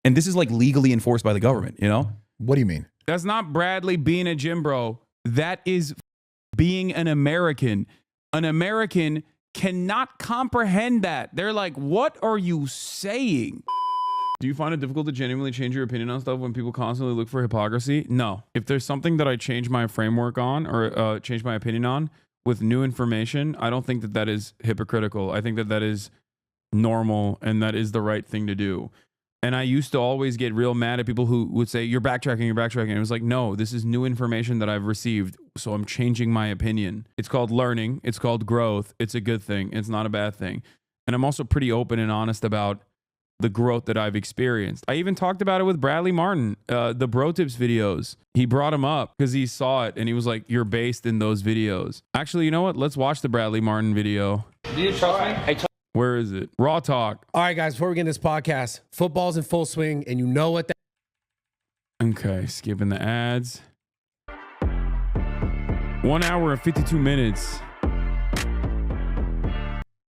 And this is like legally enforced by the government, you know? What do you mean? That's not Bradley being a gym bro. That is being an American. An American cannot comprehend that. They're like, what are you saying? Do you find it difficult to genuinely change your opinion on stuff when people constantly look for hypocrisy? No. If there's something that I change my framework on or change my opinion on with new information, I don't think that that is hypocritical. I think that that is normal and that is the right thing to do. And I used to always get real mad at people who would say, you're backtracking, you're backtracking. And it was like, no, this is new information that I've received. So I'm changing my opinion. It's called learning. It's called growth. It's a good thing. It's not a bad thing. And I'm also pretty open and honest about the growth that I've experienced. I even talked about it with Bradley Martyn, the Bro Tips videos. He brought him up because he saw it and he was like, you're based in those videos. Actually, you know what? Let's watch the Bradley Martyn video. Do you trust me? Where is it? Raw talk. All right, guys, before we get into this podcast, football's in full swing, and you know what that... Okay, skipping the ads. 1 hour and 52 minutes.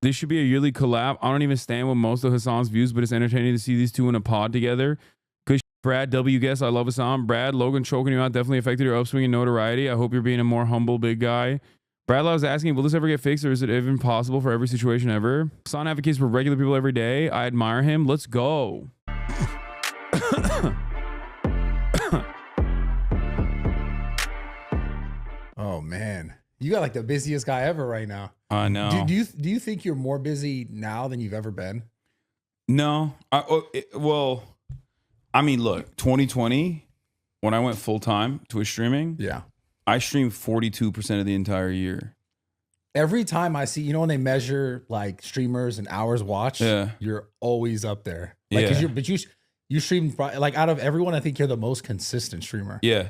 This should be a yearly collab. I don't even stand with most of Hasan's views, but it's entertaining to see these two in a pod together. Good Brad W. Guess I love Hasan. Brad, Logan choking you out definitely affected your upswing in notoriety. I hope you're being a more humble big guy. Brad was asking, will this ever get fixed or is it even possible for every situation ever? Hasan advocates for regular people every day. I admire him. Let's go. Oh, man. You got like the busiest guy ever right now. I know. Do you think you're more busy now than you've ever been? No. Well, I mean, look, 2020, when I went full time to streaming, Yeah. I streamed 42% of the entire year. Every time I see, you know, when they measure like streamers and hours watched, Yeah. you're always up there. Like, Yeah. you stream like out of everyone, I think you're the most consistent streamer. Yeah.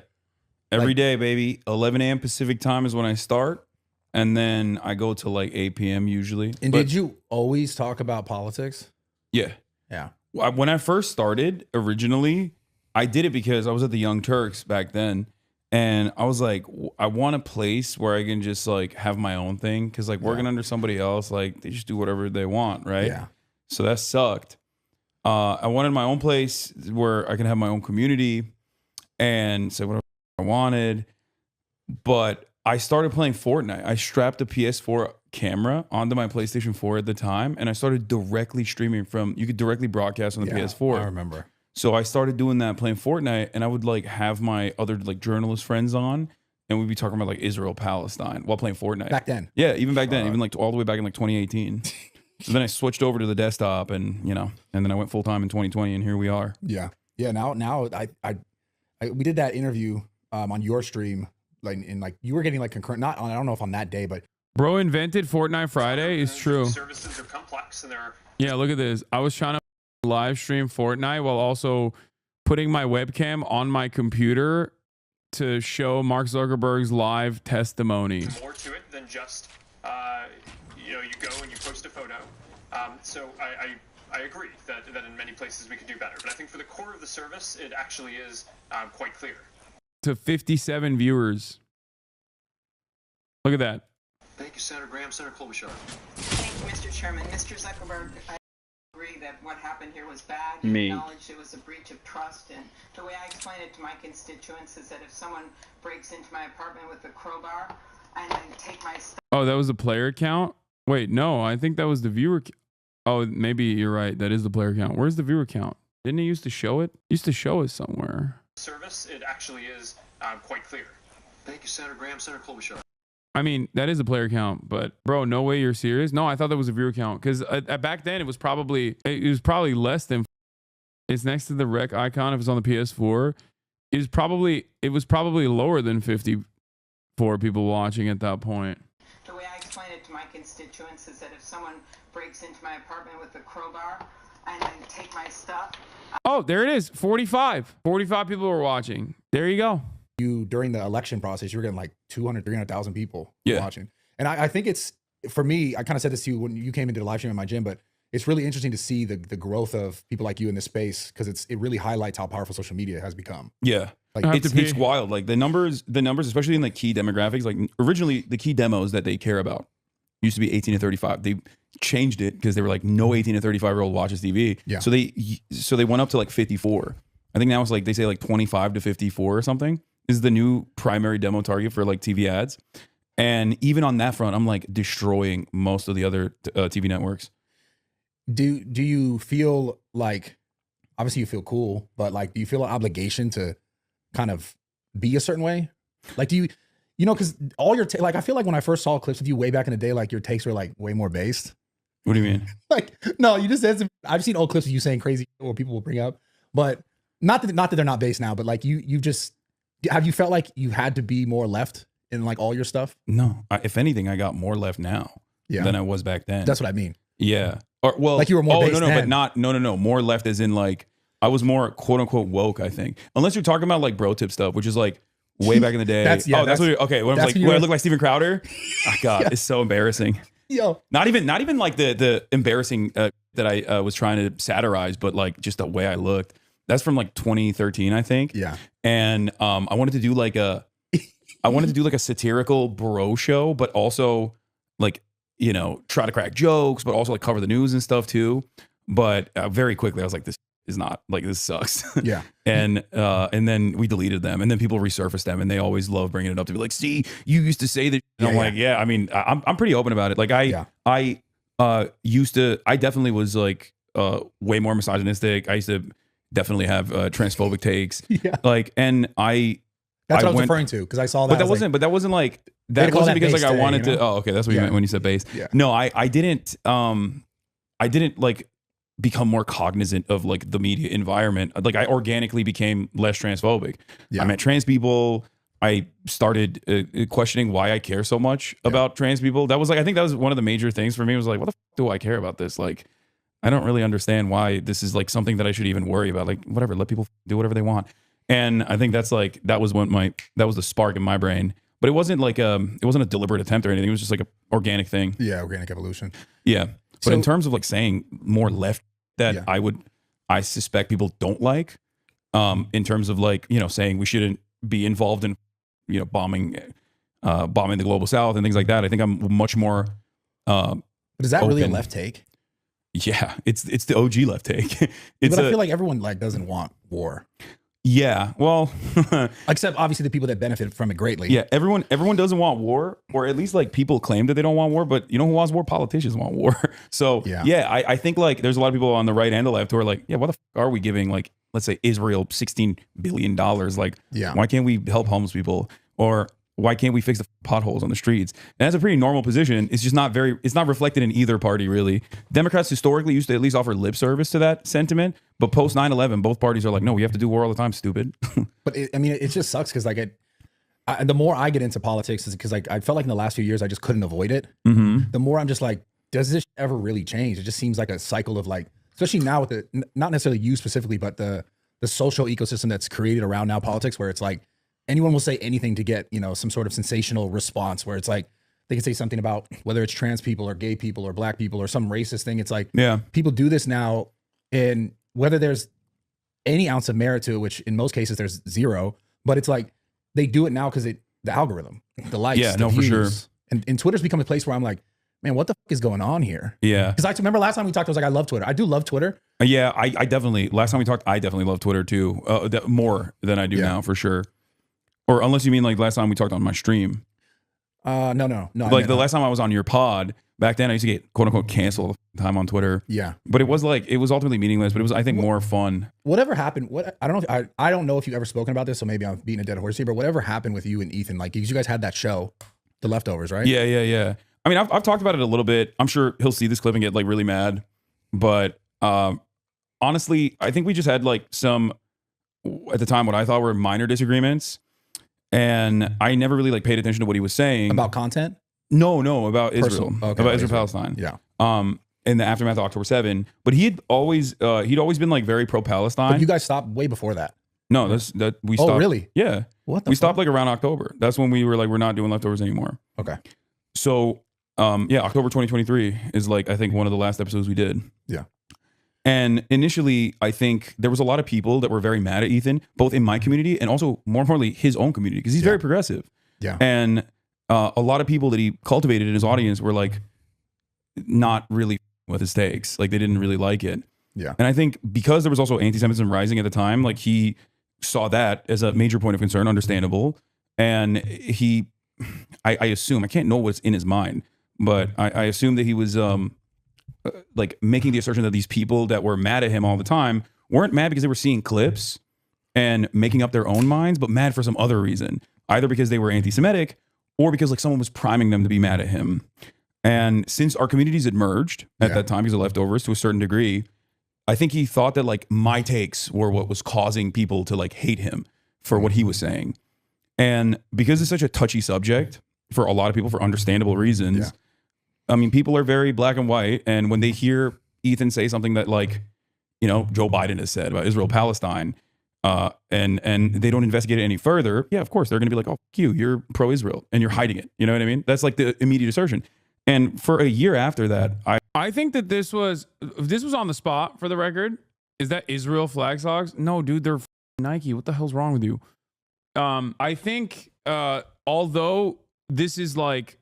Every day, baby. 11 a.m. Pacific time is when I start. And then I go to like 8 p.m. usually. And did you always talk about politics? Yeah. Yeah. When I first started originally, I did it because I was at the Young Turks back then. And I was like, I want a place where I can just like have my own thing. Cause like working under somebody else, like they just do whatever they want. Right. Yeah. So that sucked. I wanted my own place where I can have my own community and say whatever I wanted. But I started playing Fortnite. I strapped a PS4 camera onto my PlayStation 4 at the time. And I started directly streaming from, you could directly broadcast on the PS4. I remember. So I started doing that, playing Fortnite, and I would like have my other like journalist friends on, and we'd be talking about like Israel, Palestine while playing Fortnite. Back then. Yeah, even back then, even like all the way back in like 2018. So then I switched over to the desktop, and you know, and then I went full time in 2020, and here we are. Yeah. Yeah. Now we did that interview on your stream, like in like you were getting like concurrent, not on, I don't know if on that day, but Bro invented Fortnite Friday. It's true. Services are complex and they're... Yeah, look at this. I was trying to live stream Fortnite while also putting my webcam on my computer to show Mark Zuckerberg's live testimony. More to it than just, you know, you go and you post a photo. So I agree that in many places we could do better. But I think for the core of the service, it actually is quite clear. To 57 viewers. Look at that. Thank you, Senator Graham. Senator Klobuchar. Thank you, Mr. Chairman. Mr. Zuckerberg, I agree that what happened here was bad. Me. Acknowledge it was a breach of trust. And the way I explain it to my constituents is that if someone breaks into my apartment with a crowbar and then take my stuff. Oh, that was the player count? Wait, no, I think that was the viewer. Oh, maybe you're right. That is the player count. Where's the viewer count? Didn't it used to show it? It used to show it somewhere. Service, it actually is quite clear. Thank you, Senator Graham. Senator Klobuchar. I mean, that is a player count, but bro, no way you're serious. No, I thought that was a viewer count because back then it was probably less than. It's next to the rec icon if it's on the PS4. It was probably lower than 54 people watching at that point. The way I explain it to my constituents is that if someone breaks into my apartment with a crowbar and then take my stuff. Oh, there it is. 45 people were watching. There you go. You during the election process, you were getting like 200, 300,000 people Yeah. watching. And I think it's, for me, I kind of said this to you when you came into the live stream in my gym, but it's really interesting to see the growth of people like you in this space because it really highlights how powerful social media has become. Yeah. Like It's wild. Like the numbers, especially in like key demographics, like originally the key demos that they care about used to be 18 to 35. They changed it because they were like, no 18 to 35-year-old watches TV. Yeah. So they went up to like 54. I think now it's like they say like 25 to 54 or something is the new primary demo target for like TV ads. And even on that front, I'm like destroying most of the other TV networks. Do you feel like, obviously you feel cool, but like, do you feel an obligation to kind of be a certain way? Like, do you know, because all your like, I feel like when I first saw clips of you way back in the day, like your takes were like way more based. What do you mean? Like, no, you just said I've seen old clips of you saying crazy shit where people will bring up, but not that they're not based now, but like you just, have you felt like you had to be more left in like all your stuff? No, if anything, I got more left now than I was back then. That's what I mean. Yeah. Or well, like you were more based no, then. but not no. More left as in like I was more quote unquote woke, I think. Unless you're talking about like bro tip stuff, which is like way back in the day. That's what okay. When I was like, when I look like Steven Crowder. Oh God, it's so embarrassing. Yo. Not even like the embarrassing that I was trying to satirize, but like just the way I looked. That's from like 2013, I think. Yeah. And I wanted to do like a satirical bro show, but also like, you know, try to crack jokes, but also like cover the news and stuff too. But very quickly I was like, this is not like, this sucks. Yeah. And then we deleted them, and then people resurfaced them, and they always love bringing it up to be like, see, you used to say that. And I'm like, yeah, I mean, I'm pretty open about it. Like I definitely was like way more misogynistic. I used to definitely have transphobic takes. Yeah. Like, and that's what I was referring to, because I saw that. But that wasn't like that wasn't because like I wanted to. Oh, okay, that's what you meant when you said base. Yeah. No, I didn't like become more cognizant of like the media environment. Like I organically became less transphobic. Yeah. I met trans people. I started questioning why I care so much about trans people. That was like, I think that was one of the major things for me. Was like, what the f do I care about this? Like, I don't really understand why this is like something that I should even worry about. Like, whatever, let people do whatever they want. And I think that's like, that was the spark in my brain. But it wasn't like it wasn't a deliberate attempt or anything. It was just like an organic thing. Yeah, organic evolution. Yeah. But in terms of like saying more left that I suspect people don't like, in terms of like, you know, saying we shouldn't be involved in, you know, bombing the global south and things like that. I think I'm much more but is that really a left take? Yeah, it's the OG left take. But I feel like everyone like doesn't want war. Yeah, well, except obviously the people that benefit from it greatly. Yeah, everyone doesn't want war, or at least like people claim that they don't want war, but you know who wants war? Politicians want war. So I think like there's a lot of people on the right and the left who are like, yeah, what the f are we giving like, let's say Israel $16 billion? Like, why can't we help homeless people? Or why can't we fix the potholes on the streets? And that's a pretty normal position. It's just it's not reflected in either party, really. Democrats historically used to at least offer lip service to that sentiment. But post 9/11, both parties are like, no, we have to do war all the time, stupid. But it just sucks because like the more I get into politics is because like I felt like in the last few years I just couldn't avoid it. The more I'm just like, does this ever really change? It just seems like a cycle of like, especially now with not necessarily you specifically, but the social ecosystem that's created around now politics, where it's like anyone will say anything to get, you know, some sort of sensational response, where it's like they can say something about whether it's trans people or gay people or black people or some racist thing. It's like, people do this now, and whether there's any ounce of merit to it, which in most cases there's zero, but it's like they do it now because the algorithm, the likes, the views. For sure. And Twitter's become a place where I'm like, man, what the f is going on here? Yeah. Because I remember last time we talked, I was like, I love Twitter. I do love Twitter. Yeah, I definitely, last time we talked, I definitely love Twitter too. More than I do now, for sure. Or unless you mean like last time we talked on my stream. No. Like the last time I was on your pod, back then I used to get quote unquote canceled all the time on Twitter. Yeah. But it was ultimately meaningless, but it was, I think, more fun. Whatever happened, I don't know if you've ever spoken about this, so maybe I'm beating a dead horse here, but whatever happened with you and Ethan, like, because you guys had that show, The Leftovers, right? Yeah. I mean, I've talked about it a little bit. I'm sure he'll see this clip and get like really mad. But honestly, I think we just had like some, at the time, what I thought were minor disagreements. And I never really like paid attention to what he was saying. About content? No, about Israel. Okay, about Israel-Palestine. Yeah. In the aftermath of October 7. But he'd always been like very pro-Palestine. But you guys stopped way before that. No, we stopped. Oh, really? Yeah. What the fuck? Stopped like around October. That's when we were like, we're not doing Leftovers anymore. Okay. So, October 2023 is like, I think one of the last episodes we did. Yeah. And initially, I think there was a lot of people that were very mad at Ethan, both in my community and also, more importantly, his own community, because he's very progressive. Yeah. And a lot of people that he cultivated in his audience were like, not really with his takes. Like they didn't really like it. Yeah. And I think because there was also anti-Semitism rising at the time, like he saw that as a major point of concern, understandable. And I assume, I can't know what's in his mind, but I assume that he was like making the assertion that these people that were mad at him all the time weren't mad because they were seeing clips and making up their own minds, but mad for some other reason, either because they were anti-Semitic or because like someone was priming them to be mad at him. And since our communities had merged at that time, because of leftovers to a certain degree, I think he thought that like my takes were what was causing people to like hate him for what he was saying. And because it's such a touchy subject for a lot of people for understandable reasons, I mean, people are very black and white. And when they hear Ethan say something that like, you know, Joe Biden has said about Israel-Palestine, and they don't investigate it any further, yeah, of course, they're going to be like, oh, fuck you, you're pro-Israel and you're hiding it. You know what I mean? That's like the immediate assertion. And for a year after that, I think that this was on the spot, for the record. Is that Israel flag socks? No, dude, they're Nike. What the hell's wrong with you? I think although this is like,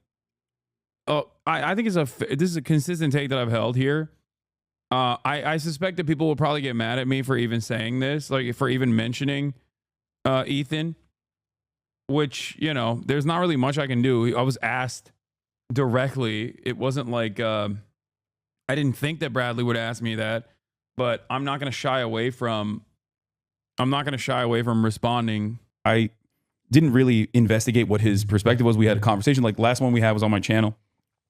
I think this is a consistent take that I've held here. I suspect that people will probably get mad at me for even saying this, like for even mentioning Ethan, which, you know, there's not really much I can do. I was asked directly. It wasn't like I didn't think that Bradley would ask me that, but I'm not going to shy away from responding. I didn't really investigate what his perspective was. We had a conversation, like last one we had was on my channel,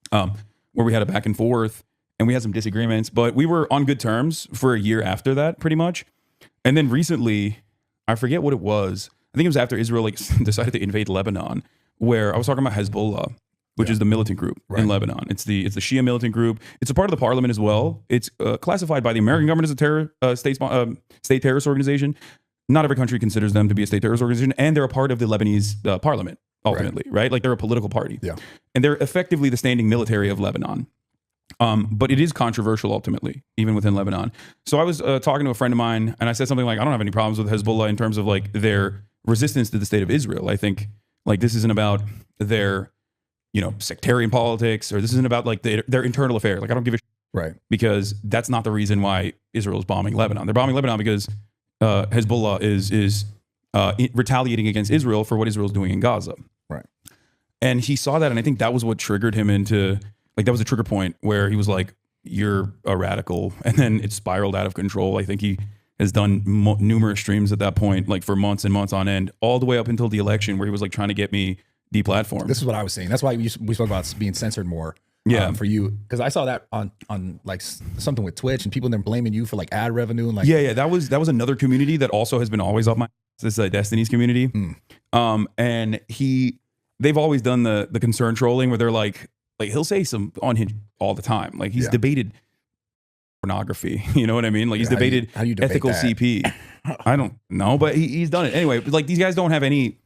where we had a back and forth and we had some disagreements, but we were on good terms for a year after that, pretty much. And then recently, I forget what it was. I think it was after Israel like decided to invade Lebanon, where I was talking about Hezbollah, which is the militant group in Lebanon. It's the Shia militant group. It's a part of the parliament as well. It's classified by the American government as a state terrorist organization. Not every country considers them to be a state terrorist organization, and they're a part of the Lebanese parliament, ultimately, right? Like they're a political party. Yeah. And they're effectively the standing military of Lebanon. But it is controversial ultimately, even within Lebanon. So I was talking to a friend of mine, and I said something like, I don't have any problems with Hezbollah in terms of like their resistance to the state of Israel. I think like this isn't about their, you know, sectarian politics, or this isn't about like their internal affair. Like I don't give a shit. Right. Because that's not the reason why Israel is bombing Lebanon. They're bombing Lebanon because Hezbollah is retaliating against Israel for what Israel's doing in Gaza. Right. And he saw that, and I think that was what triggered him into, like, that was a trigger point where he was like, you're a radical. And then it spiraled out of control. I think he has done numerous streams at that point, like for months and months on end, all the way up until the election, where he was like trying to get me deplatformed. This is what I was saying. That's why we spoke about being censored more. Yeah, for you, because I saw that on like something with Twitch, and people then blaming you for like ad revenue and like that was another community that also has been always up my this Destiny's community. And they've always done the concern trolling where they're like he'll say some on him all the time, like he's debated pornography, you know what I mean, like he's debated how you debate ethical that? CP. I don't know, but he's done it anyway. Like these guys don't have any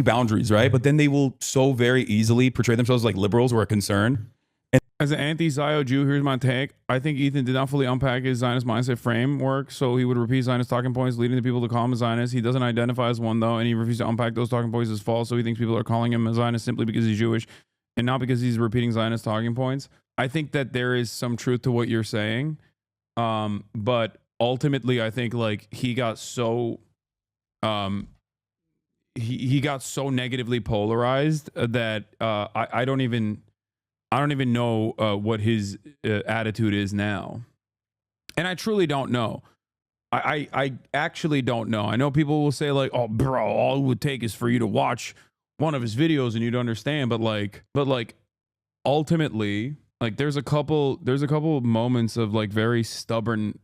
boundaries, right? But then they will so very easily portray themselves like liberals who are concerned. And as an anti-Zio Jew, here's my take. I think Ethan did not fully unpack his Zionist mindset framework, so he would repeat Zionist talking points, leading the people to call him a Zionist. He doesn't identify as one, though, and he refuses to unpack those talking points as false, so he thinks people are calling him a Zionist simply because he's Jewish and not because he's repeating Zionist talking points. I think that there is some truth to what you're saying, but ultimately, I think like he got so... He got so negatively polarized that I don't even know what his attitude is now, and I truly don't know. I actually don't know. I know people will say like, "Oh, bro, all it would take is for you to watch one of his videos and you'd understand." But ultimately, like there's a couple moments of like very stubborn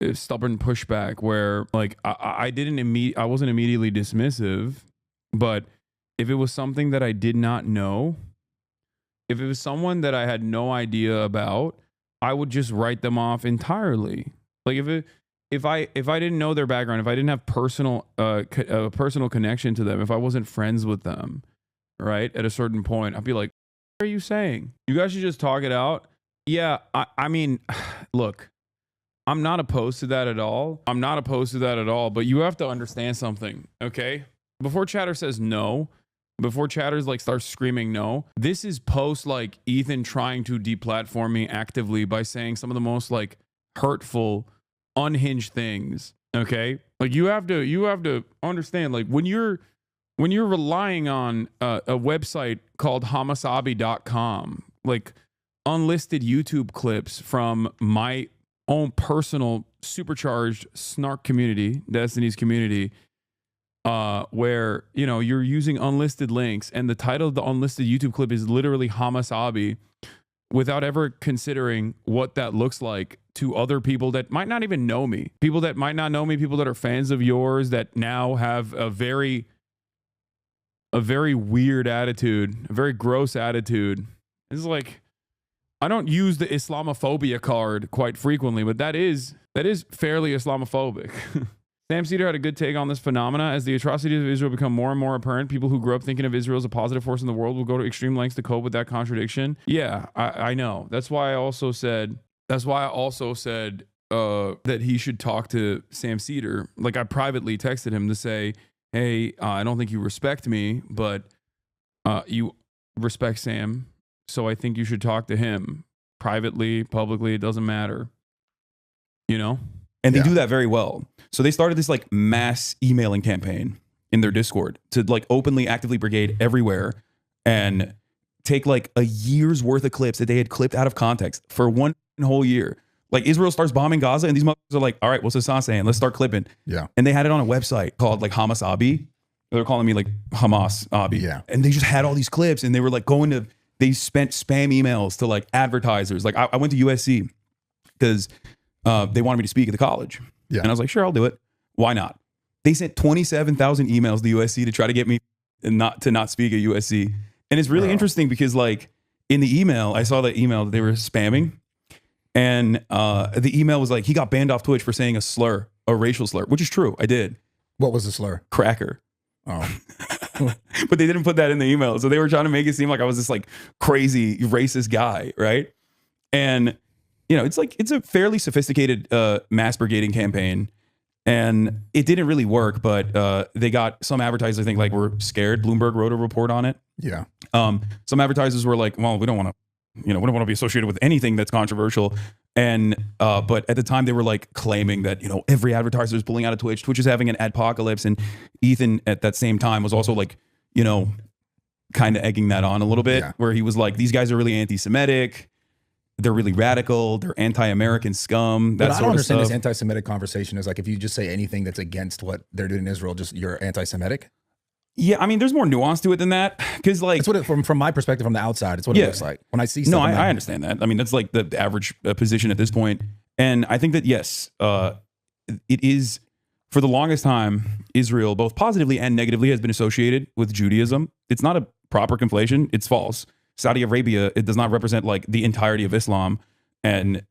pushback where like I wasn't immediately dismissive, but if it was something that I did not know, if it was someone that I had no idea about, I would just write them off entirely. Like if I didn't know their background, if I didn't have personal connection to them, if I wasn't friends with them, right, at a certain point, I'd be like, what are you saying? You guys should just talk it out. Yeah, I mean, look, I'm not opposed to that at all. But you have to understand something, okay? Before Chatter says no, before chatters like start screaming no, this is post like Ethan trying to deplatform me actively by saying some of the most like hurtful, unhinged things. Okay, like you have to understand, like when you're relying on a website called Hasanabi.com, like unlisted YouTube clips from my own personal supercharged snark community, Destiny's community, where, you know, you're using unlisted links and the title of the unlisted YouTube clip is literally Hasanabi, without ever considering what that looks like to other people that might not even know me, people that might not know me, people that are fans of yours that now have a very weird attitude, a very gross attitude. It's like, I don't use the Islamophobia card quite frequently, but that is fairly Islamophobic. Sam Cedar had a good take on this phenomena. As the atrocities of Israel become more and more apparent, people who grew up thinking of Israel as a positive force in the world will go to extreme lengths to cope with that contradiction. Yeah, I know. That's why I also said that he should talk to Sam Cedar. Like, I privately texted him to say, hey, I don't think you respect me, but you respect Sam, so I think you should talk to him privately, publicly, it doesn't matter. You know? And they do that very well. So they started this like mass emailing campaign in their Discord to like openly, actively brigade everywhere and take like a year's worth of clips that they had clipped out of context for one whole year. Like Israel starts bombing Gaza and these motherfuckers are like, all right, what's Hassan saying? Let's start clipping. Yeah. And they had it on a website called like Hasanabi. They're calling me like Hamas-Abi. Yeah. And they just had all these clips and they were like they spent spam emails to like advertisers. Like I went to USC because they wanted me to speak at the college. Yeah. And I was like, sure, I'll do it. Why not? They sent 27,000 emails to USC to try to get me not speak at USC. And it's really interesting because like in the email, I saw the email that they were spamming. And the email was like, he got banned off Twitch for saying a racial slur, which is true. I did. What was the slur? Cracker. Oh. But they didn't put that in the email. So they were trying to make it seem like I was this like crazy racist guy. Right. And you know, it's a fairly sophisticated mass brigading campaign, and it didn't really work. But they got some advertisers, I think, like were scared. Bloomberg wrote a report on it. Yeah. Some advertisers were like, "Well, we don't want to be associated with anything that's controversial." And but at the time, they were like claiming that every advertiser is pulling out of Twitch. Twitch is having an adpocalypse, and Ethan at that same time was also like, kind of egging that on a little bit, where he was like, "These guys are really anti-Semitic. They're really radical. They're anti-American scum." But I don't understand this anti-Semitic conversation is like, if you just say anything that's against what they're doing in Israel, just you're anti-Semitic. Yeah, I mean, there's more nuance to it than that, because like, it's what from my perspective from the outside, it's what it looks like when I see stuff. No, I understand that. I mean, that's like the average position at this point, and I think that yes, it is for the longest time Israel, both positively and negatively, has been associated with Judaism. It's not a proper conflation. It's false. Saudi Arabia, it does not represent like the entirety of Islam, and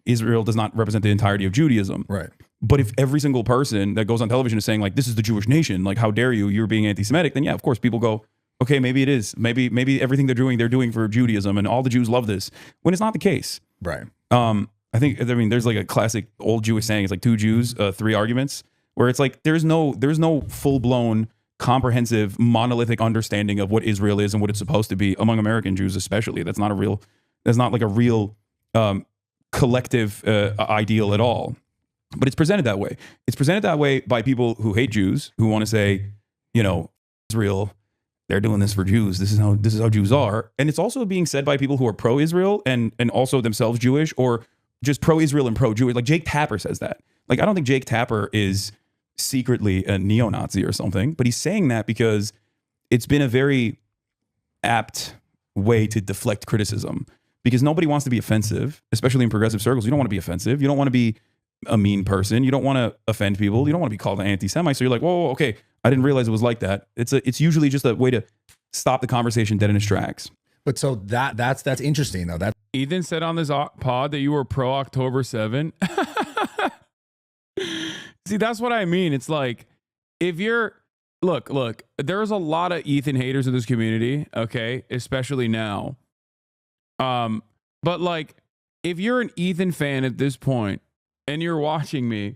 Israel does not represent the entirety of Judaism. Right. But if every single person that goes on television is saying like, this is the Jewish nation, like how dare you, you're being anti-Semitic, then yeah, of course people go, okay, maybe it is. Maybe everything they're doing for Judaism, and all the Jews love this, when it's not the case. Right. I mean, there's like a classic old Jewish saying, it's like 2 Jews, 3 arguments, where it's like there's no full-blown comprehensive monolithic understanding of what Israel is and what it's supposed to be among American Jews, especially. That's not like a real collective ideal at all. But it's presented that way. It's presented that way by people who hate Jews, who want to say, Israel, they're doing this for Jews. This is how Jews are. And it's also being said by people who are pro-Israel and also themselves Jewish, or just pro-Israel and pro-Jewish. Like Jake Tapper says that. Like, I don't think Jake Tapper is secretly a neo-Nazi or something, but he's saying that because it's been a very apt way to deflect criticism, because nobody wants to be offensive, especially in progressive circles. You don't want to be offensive. You don't want to be a mean person. You don't want to offend people. You don't want to be called an anti-Semite. So you're like, whoa, okay, I didn't realize it was like that. It's usually just a way to stop the conversation dead in its tracks. But so that's interesting though. That Ethan said on this pod that you were pro October 7. See, that's what I mean. It's like, if you're look, there's a lot of Ethan haters in this community, okay, especially now. But like, if you're an Ethan fan at this point and you're watching me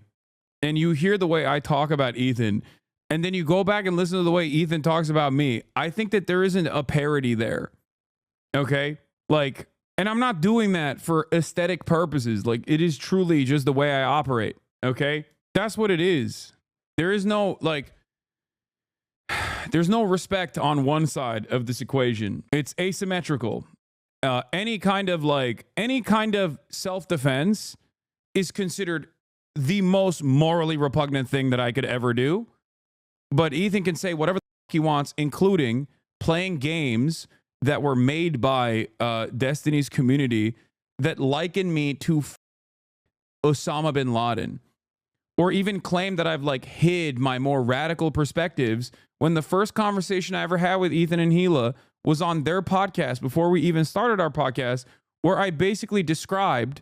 and you hear the way I talk about Ethan, and then you go back and listen to the way Ethan talks about me, I think that there isn't a parody there. Okay? Like, and I'm not doing that for aesthetic purposes. Like, it is truly just the way I operate. Okay? That's what it is. There is no, like, there's no respect on one side of this equation. It's asymmetrical. Any kind of self-defense is considered the most morally repugnant thing that I could ever do. But Ethan can say whatever the fuck he wants, including playing games that were made by Destiny's community that liken me to Osama bin Laden. Or even claim that I've like hid my more radical perspectives when the first conversation I ever had with Ethan and Gila was on their podcast before we even started our podcast, where I basically described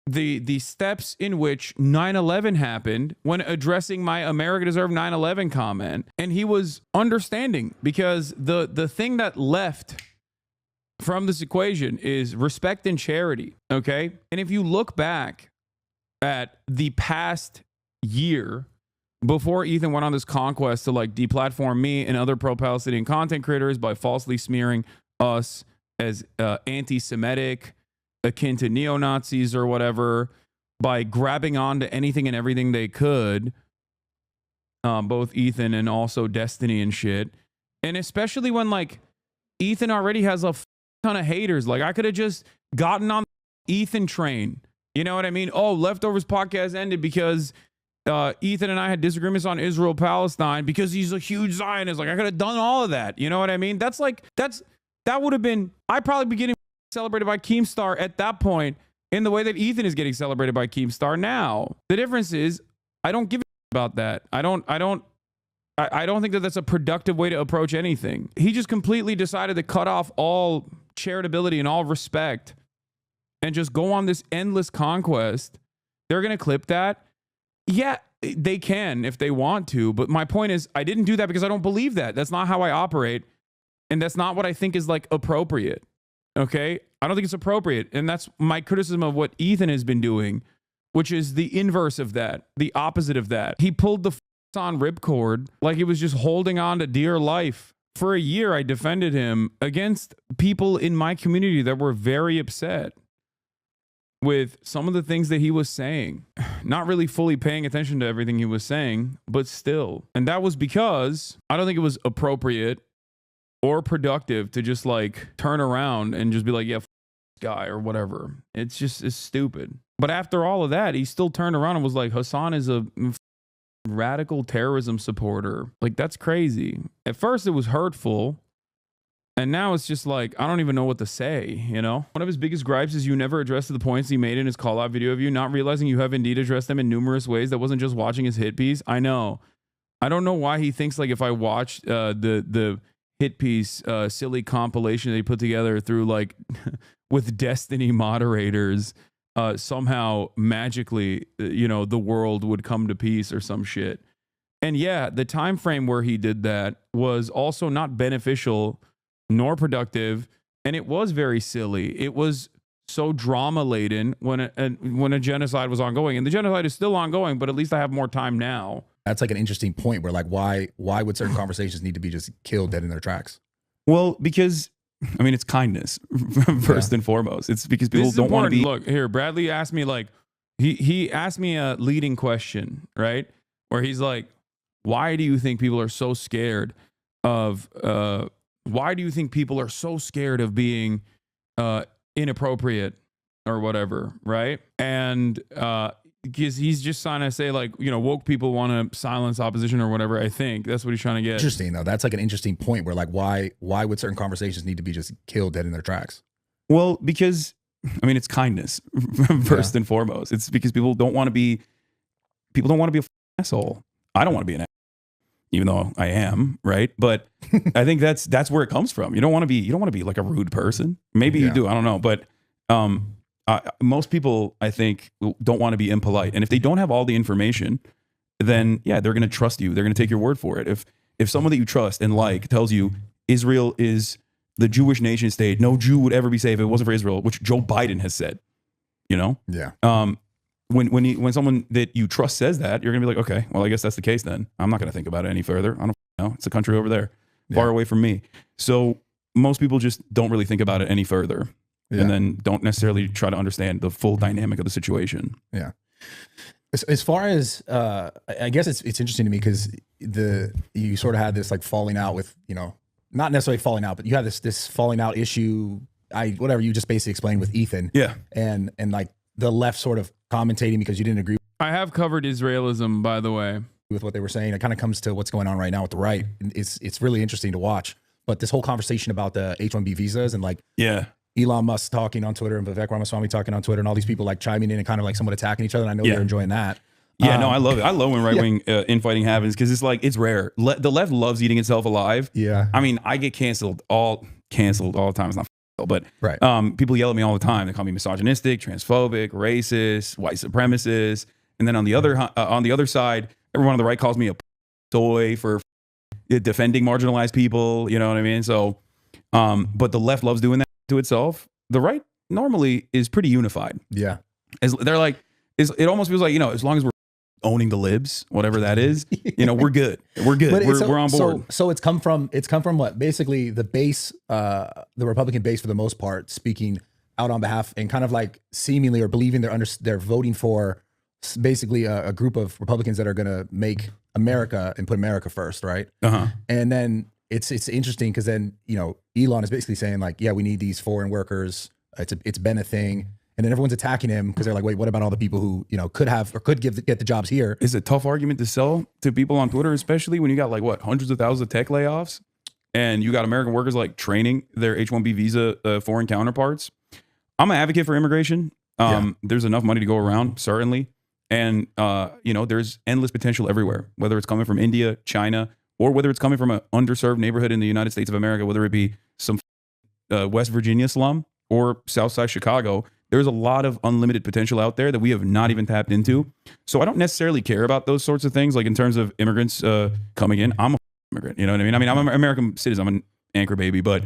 the steps in which 9/11 happened when addressing my America Deserved 9/11 comment. And he was understanding, because the thing that left from this equation is respect and charity. Okay. And if you look back at the past year before Ethan went on this conquest to like deplatform me and other pro-Palestinian content creators by falsely smearing us as anti-Semitic, akin to neo-Nazis or whatever, by grabbing onto anything and everything they could, both Ethan and also Destiny and shit. And especially when like Ethan already has a ton of haters. Like, I could have just gotten on the Ethan train. You know what I mean? Oh, Leftovers podcast ended because Ethan and I had disagreements on Israel Palestine because he's a huge Zionist. Like, I could have done all of that. You know what I mean? That would have been, I'd probably be getting celebrated by Keemstar at that point in the way that Ethan is getting celebrated by Keemstar now. The difference is I don't give a about that. I don't think that that's a productive way to approach anything. He just completely decided to cut off all charitability and all respect and just go on this endless conquest. They're going to clip that. Yeah, they can if they want to. But my point is, I didn't do that because I don't believe that. That's not how I operate. And that's not what I think is like appropriate. Okay? I don't think it's appropriate. And that's my criticism of what Ethan has been doing, which is the inverse of that, the opposite of that. He pulled the on ripcord like he was just holding on to dear life. For a year, I defended him against people in my community that were very upset with some of the things that he was saying, not really fully paying attention to everything he was saying, but still. And that was because I don't think it was appropriate or productive to just like turn around and just be like, yeah, guy or whatever. It's stupid. But after all of that, he still turned around and was like, Hasan is a radical terrorism supporter. Like, that's crazy. At first it was hurtful, and now it's just like, I don't even know what to say, you know? One of his biggest gripes is you never addressed the points he made in his call-out video of you, not realizing you have indeed addressed them in numerous ways. That wasn't just watching his hit piece. I know. I don't know why he thinks like if I watched the hit piece silly compilation that he put together through like with Destiny moderators, somehow magically, you know, the world would come to peace or some shit. And yeah, the time frame where he did that was also not beneficial nor productive, and it was very silly. It was so drama laden when a genocide was ongoing, and the genocide is still ongoing, but at least I have more time now. That's like an interesting point where like why would certain conversations need to be just killed dead in their tracks? Well, because I mean, it's kindness first and foremost. It's because people don't want to be. Look here, Bradley asked me like he asked me a leading question, right? Where he's like, why do you think people are so scared of being inappropriate or whatever, right? And because he's just trying to say like, you know, woke people want to silence opposition or whatever. I think that's what he's trying to get. Interesting though. That's like an interesting point where like why would certain conversations need to be just killed dead in their tracks? Well, because I mean, it's kindness first and foremost. It's because people don't want to be a asshole. I don't want to be an asshole, even though I am, right? But I think that's where it comes from. You don't want to be like a rude person. Maybe you do. I don't know. But most people, I think, don't want to be impolite. And if they don't have all the information, then yeah, they're going to trust you. They're going to take your word for it. If someone that you trust and like tells you Israel is the Jewish nation state, no Jew would ever be safe if it wasn't for Israel, which Joe Biden has said, you know? Yeah. when someone that you trust says that, you're gonna be like, okay, well, I guess that's the case then. I'm not gonna think about it any further. I don't know. It's a country over there, far away from me. So most people just don't really think about it any further, and then don't necessarily try to understand the full dynamic of the situation. Yeah. As far as I guess it's interesting to me because you sort of had this like falling out with, you know, not necessarily falling out, but you had this falling out issue. Whatever you just basically explained with Ethan. Yeah. And like the left sort of commentating because you didn't agree I have covered Israelism, by the way. with what they were saying. It kind of comes to what's going on right now with the right. It's really interesting to watch. But this whole conversation about the H-1B visas and like Elon Musk talking on Twitter and Vivek Ramaswamy talking on Twitter and all these people like chiming in and kind of like somewhat attacking each other. And I know they're enjoying that. Yeah, no, I love it. I love when right-wing infighting happens because it's like, it's rare. The left loves eating itself alive. Yeah. I mean, I get canceled all the time. It's not but right. People yell at me all the time. They call me misogynistic, transphobic, racist, white supremacist. And then on the other side, everyone on the right calls me a toy for defending marginalized people. You know what I mean? So, but the left loves doing that to itself. The right normally is pretty unified. Yeah. They're like, it almost feels like, you know, as long as we're owning the libs, whatever that is, you know, we're good. We're good. We're on board. So it's come from what? Basically the base, the Republican base for the most part, speaking out on behalf and kind of like seemingly or believing they're voting for basically a group of Republicans that are going to make America and put America first, right? And then it's interesting because then, you know, Elon is basically saying like, yeah, we need these foreign workers. It's been a thing. And then everyone's attacking him because they're like, wait, what about all the people who, you know, could have or could get the jobs here? It's a tough argument to sell to people on Twitter, especially when you got like what, hundreds of thousands of tech layoffs and you got American workers like training their H-1B visa foreign counterparts. I'm an advocate for immigration. There's enough money to go around, certainly. And, you know, there's endless potential everywhere, whether it's coming from India, China, or whether it's coming from an underserved neighborhood in the United States of America, whether it be some West Virginia slum or Southside Chicago. There's a lot of unlimited potential out there that we have not even tapped into. So I don't necessarily care about those sorts of things. Like in terms of immigrants coming in, I'm a immigrant. You know what I mean? I'm an American citizen. I'm an anchor baby, but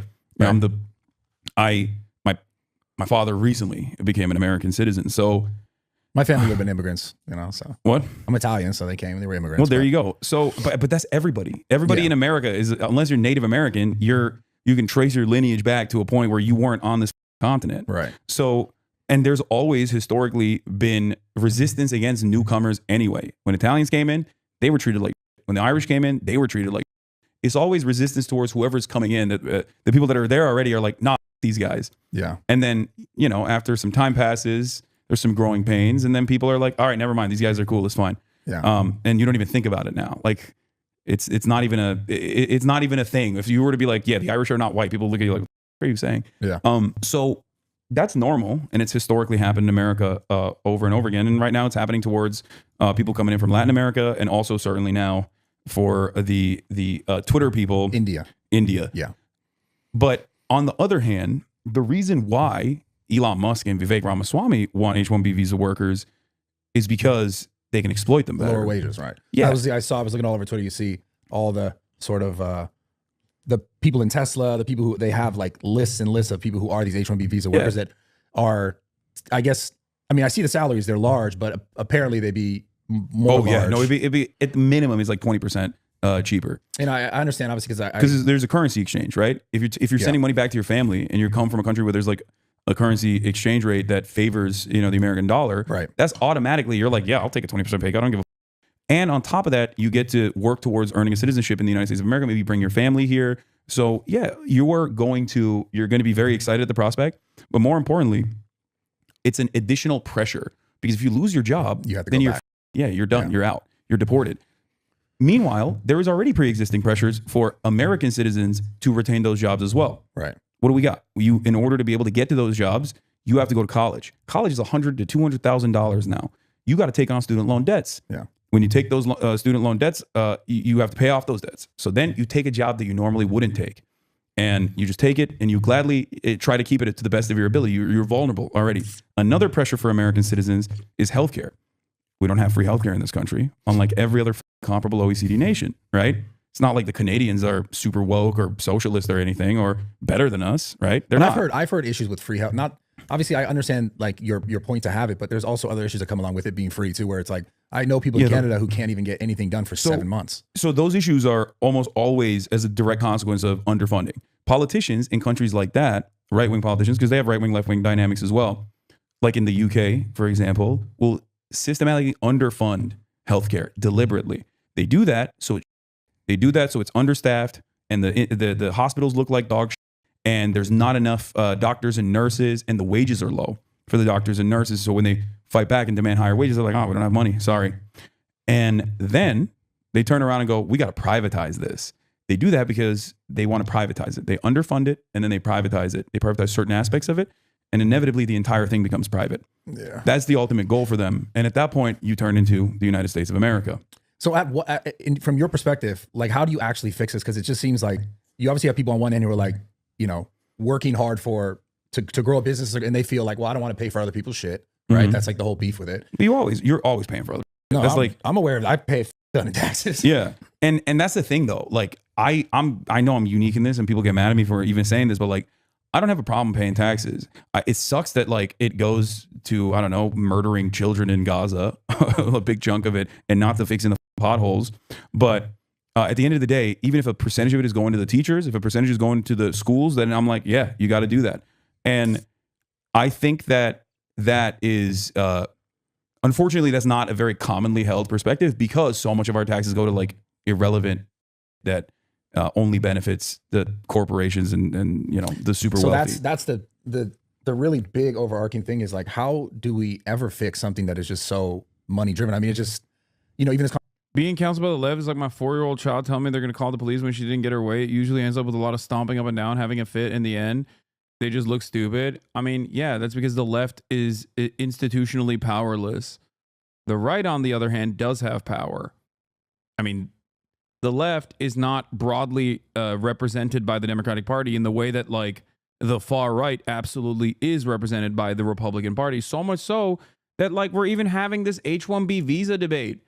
my father recently became an American citizen. So my family would have been immigrants, you know, so. What? I'm Italian, so they came, they were immigrants. Well, there you go. So, but that's everybody. Everybody in America is, unless you're Native American, you can trace your lineage back to a point where you weren't on this continent. Right. So, and there's always historically been resistance against newcomers anyway. When Italians came in, they were treated like, when the Irish came in, they were treated like, it's always resistance towards whoever's coming in. The people that are there already are like, not these guys. Yeah. And then, you know, after some time passes, there's some growing pains. And then people are like, all right, never mind. These guys are cool. It's fine. Yeah. And you don't even think about it now. Like it's not even a thing. If you were to be like, yeah, the Irish are not white, people look at you like, what are you saying? Yeah. So that's normal, and it's historically happened in America over and over again. And right now, it's happening towards people coming in from Latin America, and also certainly now for the Twitter people, India. Yeah. But on the other hand, the reason why Elon Musk and Vivek Ramaswamy want H-1B visa workers is because they can exploit them better. Lower wages, right? Yeah. I was looking all over Twitter. You see all the sort of the people in Tesla, the people who they have like lists and lists of people who are these H-1B visa workers that are, I guess, I mean, I see the salaries, they're large, but apparently they'd be more large. Yeah. No, it'd be at the minimum is like 20% cheaper. And I understand obviously because there's a currency exchange, right? If you're sending money back to your family and you come from a country where there's like a currency exchange rate that favors, you know, the American dollar, right? That's automatically, you're like, yeah, I'll take a 20% pay cut. I don't give a. And on top of that, you get to work towards earning a citizenship in the United States of America. Maybe bring your family here. So yeah, you're going to be very excited at the prospect. But more importantly, it's an additional pressure because if you lose your job, you have to then go back. You're done. Yeah. You're out. You're deported. Meanwhile, there is already pre-existing pressures for American citizens to retain those jobs as well. Right. What do we got? In order to be able to get to those jobs, you have to go to college. College is $100,000 to $200,000 now. You got to take on student loan debts. Yeah. When you take those student loan debts, you have to pay off those debts. So then you take a job that you normally wouldn't take, and you just take it, and you gladly try to keep it to the best of your ability. You're vulnerable already. Another pressure for American citizens is healthcare. We don't have free healthcare in this country, unlike every other comparable OECD nation, right? It's not like the Canadians are super woke or socialist or anything or better than us, right? They're not. I've heard issues with free health. Not obviously I understand like your point to have it, but there's also other issues that come along with it being free too, where it's like, I know people in Canada who can't even get anything done for 7 months. So those issues are almost always as a direct consequence of underfunding. Politicians in countries like that, right-wing politicians, because they have right-wing, left-wing dynamics as well, like in the UK, for example, will systematically underfund healthcare deliberately. They do that so it's understaffed, and the hospitals look like dog shit, and there's not enough doctors and nurses, and the wages are low for the doctors and nurses. So when they fight back and demand higher wages, they're like, oh, we don't have money, sorry. And then they turn around and go, we got to privatize this. They do that because they want to privatize it. They underfund it, and then they privatize it. They privatize certain aspects of it, and inevitably the entire thing becomes private. Yeah. That's the ultimate goal for them. And at that point, you turn into the United States of America. So from your perspective, like, how do you actually fix this? Because it just seems like you obviously have people on one end who are like, you know, working hard to grow a business, and they feel like, well, I don't want to pay for other people's shit, right? Mm-hmm. That's like the whole beef with it. You're always paying for other. No, That's I'm aware of that. I pay a ton of taxes. Yeah. And that's the thing though. Like I know I'm unique in this, and people get mad at me for even saying this, but like, I don't have a problem paying taxes. It sucks that like it goes to, I don't know, murdering children in Gaza, a big chunk of it, and not to fixing the potholes. But at the end of the day, even if a percentage of it is going to the teachers, if a percentage is going to the schools, then I'm like, yeah, you got to do that. And I think that is, unfortunately, that's not a very commonly held perspective, because so much of our taxes go to like irrelevant that only benefits the corporations and you know, the super wealthy. So that's the really big overarching thing is like, how do we ever fix something that is just so money driven? I mean, it's just, you know, even as being counseled by the left is like my 4-year-old child telling me they're going to call the police when she didn't get her way. It usually ends up with a lot of stomping up and down, having a fit in the end. They just look stupid. I mean, yeah, that's because the left is institutionally powerless. The right, on the other hand, does have power. I mean, the left is not broadly represented by the Democratic Party in the way that like the far right absolutely is represented by the Republican Party. So much so that like we're even having this H-1B visa debate.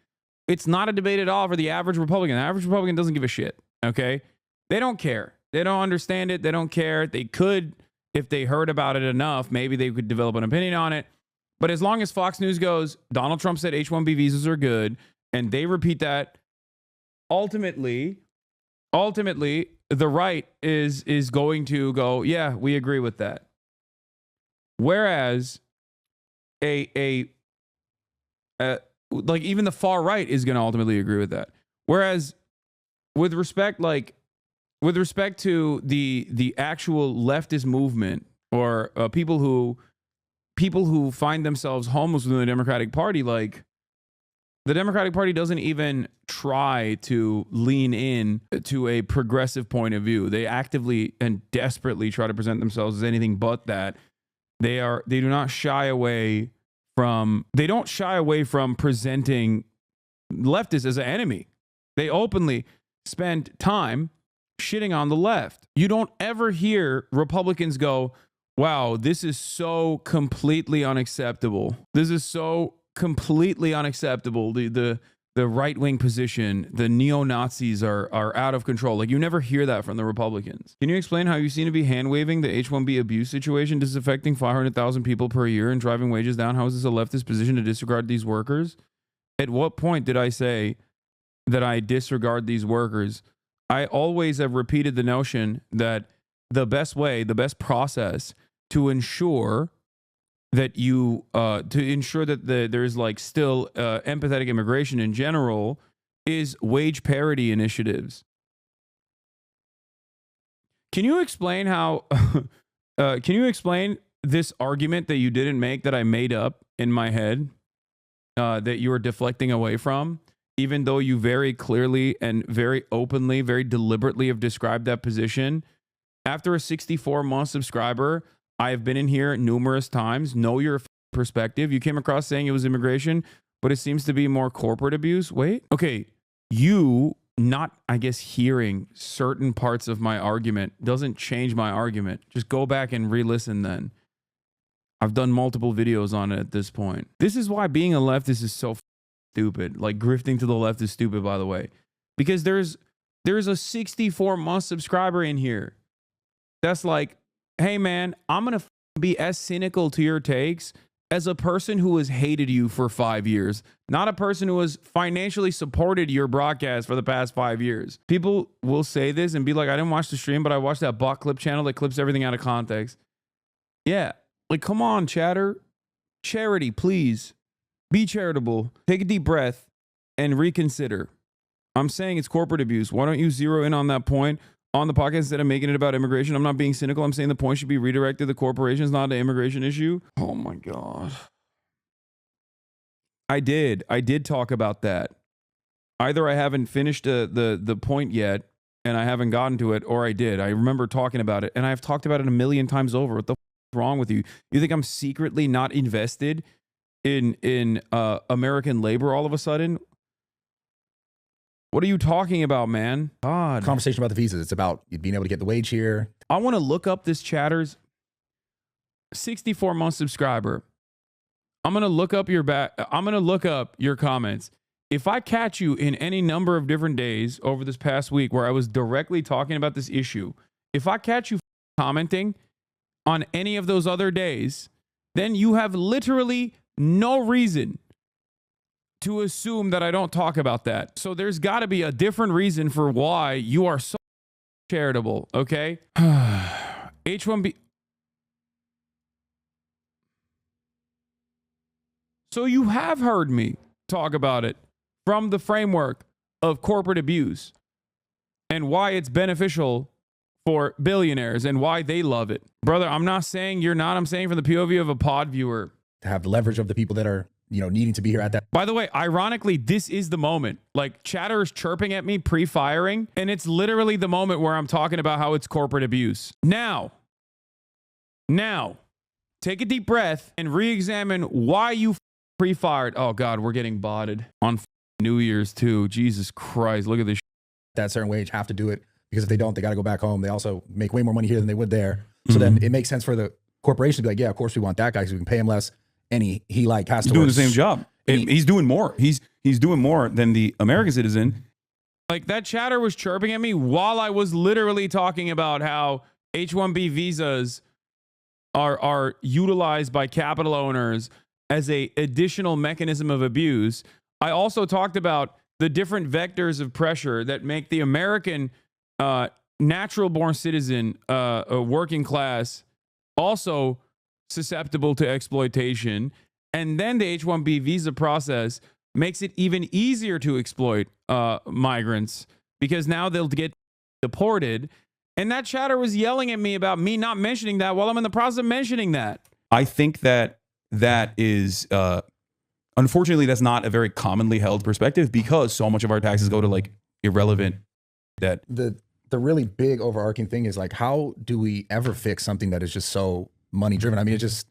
It's not a debate at all for the average Republican. The average Republican doesn't give a shit, okay? They don't care. They don't understand it. They don't care. They could, if they heard about it enough, maybe they could develop an opinion on it. But as long as Fox News goes, Donald Trump said H-1B visas are good, and they repeat that, ultimately, the right is going to go, yeah, we agree with that. Whereas like even the far right is going to ultimately agree with that. Whereas with respect to the actual leftist movement, or people who find themselves homeless within the Democratic Party, like the Democratic Party doesn't even try to lean in to a progressive point of view. They actively and desperately try to present themselves as anything but that. They don't shy away from presenting leftists as an enemy. They openly spend time shitting on the left. You don't ever hear Republicans go, wow, this is so completely unacceptable. This is so completely unacceptable. The right-wing position, the neo-Nazis are out of control. Like, you never hear that from the Republicans. Can you explain how you seem to be hand-waving the H-1B abuse situation? This is affecting 500,000 people per year and driving wages down. How is this a leftist position to disregard these workers? At what point did I say that I disregard these workers? I always have repeated the notion that the best way, the best process to ensure that there's like still empathetic immigration in general is wage parity initiatives. Can you explain how? Can you explain this argument that you didn't make that I made up in my head that you were deflecting away from, even though you very clearly and very openly, very deliberately have described that position? After a 64-month subscriber, I have been in here numerous times. Know your perspective. You came across saying it was immigration, but it seems to be more corporate abuse. Wait. Okay. You not, I guess, hearing certain parts of my argument doesn't change my argument. Just go back and re-listen then. I've done multiple videos on it at this point. This is why being a leftist is so stupid. Like, grifting to the left is stupid, by the way. Because there's a 64-month subscriber in here that's like, hey man, I'm going to be as cynical to your takes as a person who has hated you for 5 years, not a person who has financially supported your broadcast for the past 5 years. People will say this and be like, I didn't watch the stream, but I watched that bot clip channel that clips everything out of context. Yeah, like, come on, chatter. Charity, please. Be charitable. Take a deep breath and reconsider. I'm saying it's corporate abuse. Why don't you zero in on that point on the podcast instead of making it about immigration? I'm not being cynical. I'm saying the point should be redirected to corporations, not an immigration issue. Oh my God. I did talk about that. Either I haven't finished the point yet and I haven't gotten to it, or I did. I remember talking about it, and I've talked about it a million times over. What the f is wrong with you? You think I'm secretly not invested in American labor all of a sudden? What are you talking about, man? God. Conversation about the visas. It's about being able to get the wage here. I want to look up this chatter's 64-month subscriber. I'm going to look up your comments. If I catch you in any number of different days over this past week where I was directly talking about this issue, if I catch you commenting on any of those other days, then you have literally no reason to assume that I don't talk about that. So there's got to be a different reason for why you are so charitable, okay? H1B. So you have heard me talk about it from the framework of corporate abuse and why it's beneficial for billionaires and why they love it. Brother, I'm not saying you're not. I'm saying from the POV of a pod viewer. To have the leverage of the people that are, needing to be here at that. By the way, ironically, this is the moment. Like, chatter is chirping at me pre-firing, and it's literally the moment where I'm talking about how it's corporate abuse. Now, take a deep breath and re-examine why you pre-fired. Oh, God, we're getting botted on New Year's, too. Jesus Christ, look at this. That certain wage have to do it, because if they don't, they got to go back home. They also make way more money here than they would there. So then it makes sense for the corporation to be like, yeah, of course we want that guy because we can pay him less. And he has to doing work. the same job. He's doing more. He's doing more than the American citizen. Like, that chatter was chirping at me while I was literally talking about how H-1B visas are utilized by capital owners as a additional mechanism of abuse. I also talked about the different vectors of pressure that make the American natural-born citizen, a working class, also susceptible to exploitation. And then the H-1B visa process makes it even easier to exploit migrants, because now they'll get deported. And that chatter was yelling at me about me not mentioning that while I'm in the process of mentioning that. I think that is, unfortunately, that's not a very commonly held perspective, because so much of our taxes go to like irrelevant debt. The really big overarching thing is like, how do we ever fix something that is just so money driven? I mean, it just,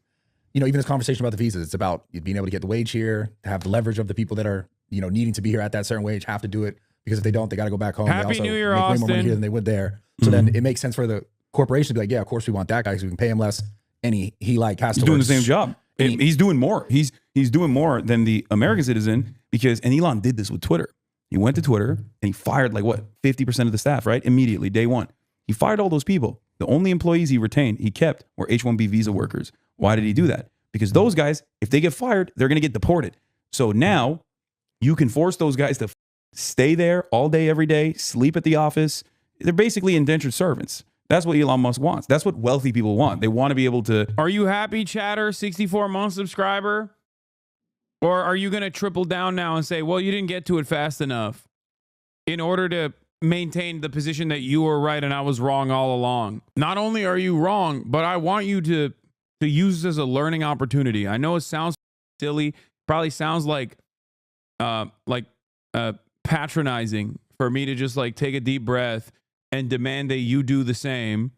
even this conversation about the visas, it's about being able to get the wage here, to have the leverage of the people that are, needing to be here at that certain wage have to do it, because if they don't, they got to go back home. Happy they also New Year, make way more money Austin. here than they would there. So then it makes sense for the corporation to be like, yeah, of course we want that guy because we can pay him less. And he has to He's doing work. the same job. He's doing more. He's doing more than the American citizen, and Elon did this with Twitter. He went to Twitter and he fired 50% of the staff, right? Immediately, day one. He fired all those people. The only employees he retained, he kept, were H-1B visa workers. Why did he do that? Because those guys, if they get fired, they're going to get deported. So now you can force those guys to stay there all day, every day, sleep at the office. They're basically indentured servants. That's what Elon Musk wants. That's what wealthy people want. They want to be able to. Are you happy, chatter, 64-month subscriber? Or are you going to triple down now and say, well, you didn't get to it fast enough in order to maintain the position that you were right and I was wrong all along? Not only are you wrong, but I want you to use this as a learning opportunity. I know it sounds silly, probably sounds like patronizing for me to just take a deep breath and demand that you do the same,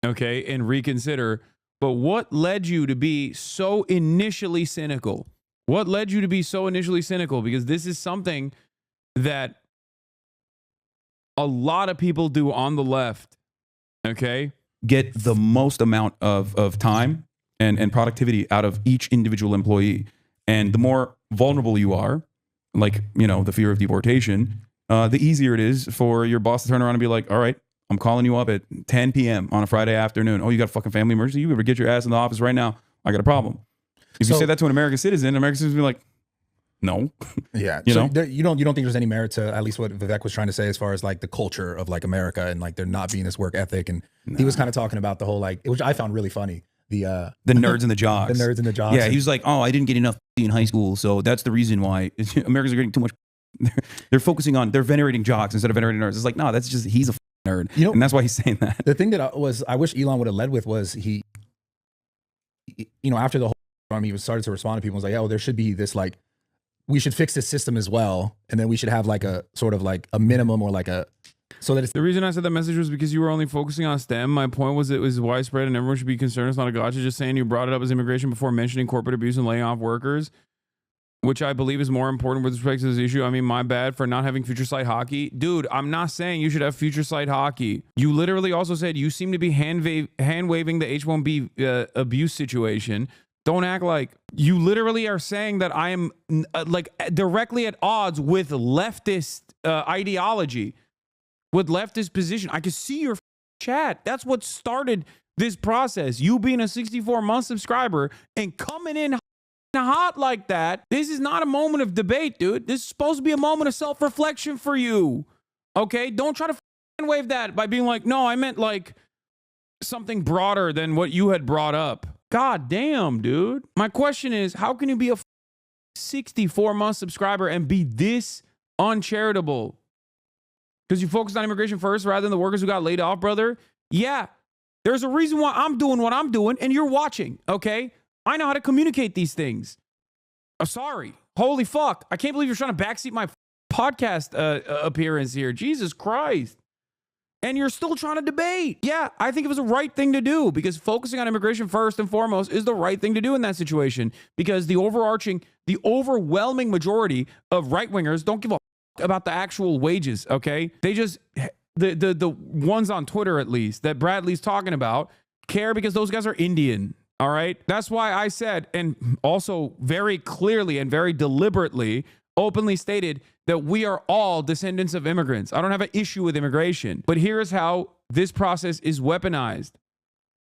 okay, and reconsider. But what led you to be so initially cynical? What led you to be so initially cynical? Because this is something that a lot of people do on the left, okay? Get the most amount of time and productivity out of each individual employee. And the more vulnerable you are, the fear of deportation, the easier it is for your boss to turn around and be like, all right, I'm calling you up at 10 p.m. on a Friday afternoon. Oh, you got a fucking family emergency? You better get your ass in the office right now. I got a problem. If you say that to an American citizen will be like, no. Yeah. You know? you don't think there's any merit to at least what Vivek was trying to say as far as like the culture of like America and like there not being this work ethic. And he was kind of talking about the whole like, which I found really funny. The nerds and the jocks. The nerds and the jocks. Yeah, he was like, oh, I didn't get enough in high school, so that's the reason why Americans are getting too much. They're focusing on, they're venerating jocks instead of venerating nerds. It's like, no, that's just, he's a nerd. You know, and that's why he's saying that. The thing that I wish Elon would have led with was he, you know, after the whole, he started to respond to people and was like, oh, there should be this like, we should fix this system as well. And then we should have like a sort of like a minimum or like a, so that it's the reason I said that message was because you were only focusing on STEM. My point was it was widespread and everyone should be concerned. It's not a gotcha. Just saying you brought it up as immigration before mentioning corporate abuse and laying off workers, which I believe is more important with respect to this issue. I mean, my bad for not having future sight hockey. Dude, I'm not saying you should have future sight hockey. You literally also said you seem to be hand waving the H-1B abuse situation. Don't act like you literally are saying that I am like directly at odds with leftist ideology, with leftist position. I can see your chat. That's what started this process. You being a 64-month subscriber and coming in hot like that. This is not a moment of debate, dude. This is supposed to be a moment of self-reflection for you. Okay? Don't try to wave that by being like, no, I meant like something broader than what you had brought up. God damn, dude. My question is, how can you be a 64-month subscriber and be this uncharitable? Because you focused on immigration first rather than the workers who got laid off, brother? Yeah. There's a reason why I'm doing what I'm doing and you're watching, okay? I know how to communicate these things. I'm sorry. Holy fuck. I can't believe you're trying to backseat my podcast appearance here. Jesus Christ. And you're still trying to debate. Yeah, I think it was the right thing to do because focusing on immigration first and foremost is the right thing to do in that situation because the overwhelming majority of right-wingers don't give a fuck about the actual wages, okay? They just, the ones on Twitter at least that Bradley's talking about care because those guys are Indian, all right? That's why I said, and also very clearly and very deliberately, openly stated that we are all descendants of immigrants. I don't have an issue with immigration, but here's how this process is weaponized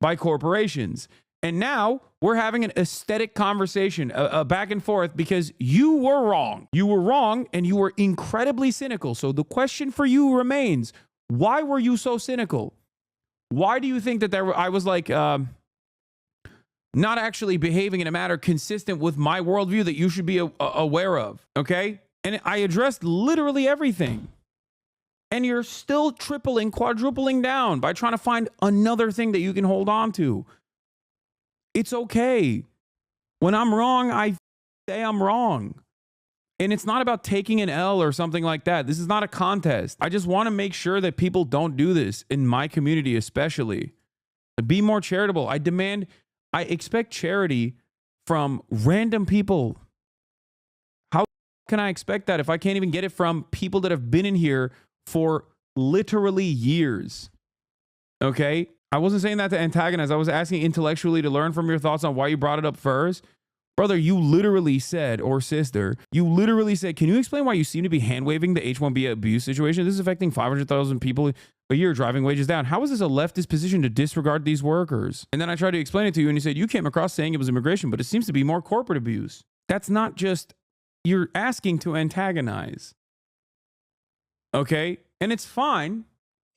by corporations. And now we're having an aesthetic conversation, a back and forth, because you were wrong. You were wrong and you were incredibly cynical. So the question for you remains, why were you so cynical? Why do you think that I was like, not actually behaving in a manner consistent with my worldview that you should be aware of, okay? And I addressed literally everything. And you're still tripling, quadrupling down by trying to find another thing that you can hold on to. It's okay. When I'm wrong, I say I'm wrong. And it's not about taking an L or something like that. This is not a contest. I just want to make sure that people don't do this in my community, especially. Be more charitable. I expect charity from random people. How can I expect that if I can't even get it from people that have been in here for literally years? Okay? I wasn't saying that to antagonize. I was asking intellectually to learn from your thoughts on why you brought it up first. Brother, you literally said, or sister, you literally said, can you explain why you seem to be hand-waving the H-1B abuse situation? This is affecting 500,000 people a year, driving wages down. How is this a leftist position to disregard these workers? And then I tried to explain it to you, and you said you came across saying it was immigration, but it seems to be more corporate abuse. That's not just, you're asking to antagonize. Okay? And it's fine.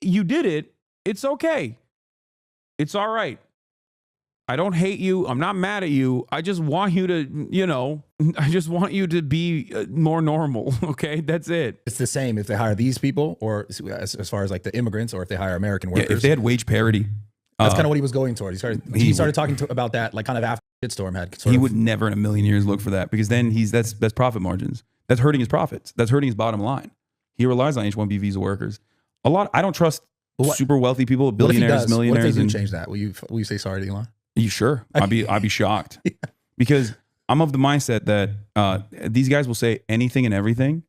You did it. It's okay. It's all right. I don't hate you. I'm not mad at you. I just want you to, I just want you to be more normal. Okay. That's it. It's the same if they hire these people or as far as like the immigrants or if they hire American workers. Yeah, if they had wage parity. That's kind of what he was going toward. He started talking about that like kind of after shitstorm had. He would never in a million years look for that because then that's profit margins. That's hurting his profits. That's hurting his bottom line. He relies on H-1B visa workers. I don't trust super wealthy people, billionaires, millionaires. What if they do change that? Will you say sorry to Elon? You sure? I'd be shocked. Yeah. Because I'm of the mindset that these guys will say anything and everything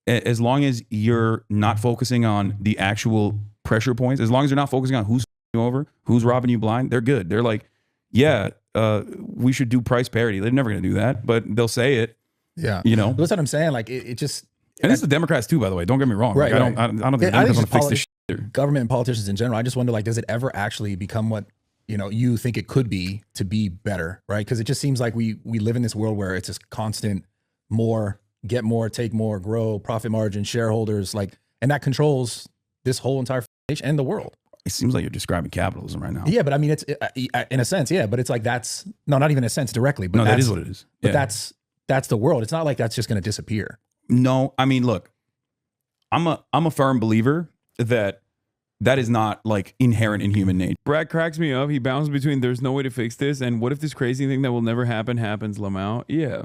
as long as you're not focusing on the actual pressure points, as long as you're not focusing on who's you over, who's robbing you blind, they're good. They're like, yeah, we should do price parity. They're never going to do that, but they'll say it. Yeah. You know? That's what I'm saying. Like it just, And it's the Democrats too, by the way. Don't get me wrong. Right, Like, I don't think the Democrats want to fix this shit either. Government and politicians in general. I just wonder, like, does it ever actually become what you think it could be to be better, right? Because it just seems like we live in this world where it's this constant more, get more, take more, grow, profit margin, shareholders, like, and that controls this whole entire nation and the world. It seems like you're describing capitalism right now. Yeah, but I mean, it's in a sense, yeah, but it's like not even in a sense directly, but No, that is what it is. But Yeah. that's the world. It's not like that's just going to disappear. No, I mean, look, I'm a firm believer that is not like inherent in human nature. Brad cracks me up. He bounces between there's no way to fix this and what if this crazy thing that will never happen happens, Lamau? Yeah.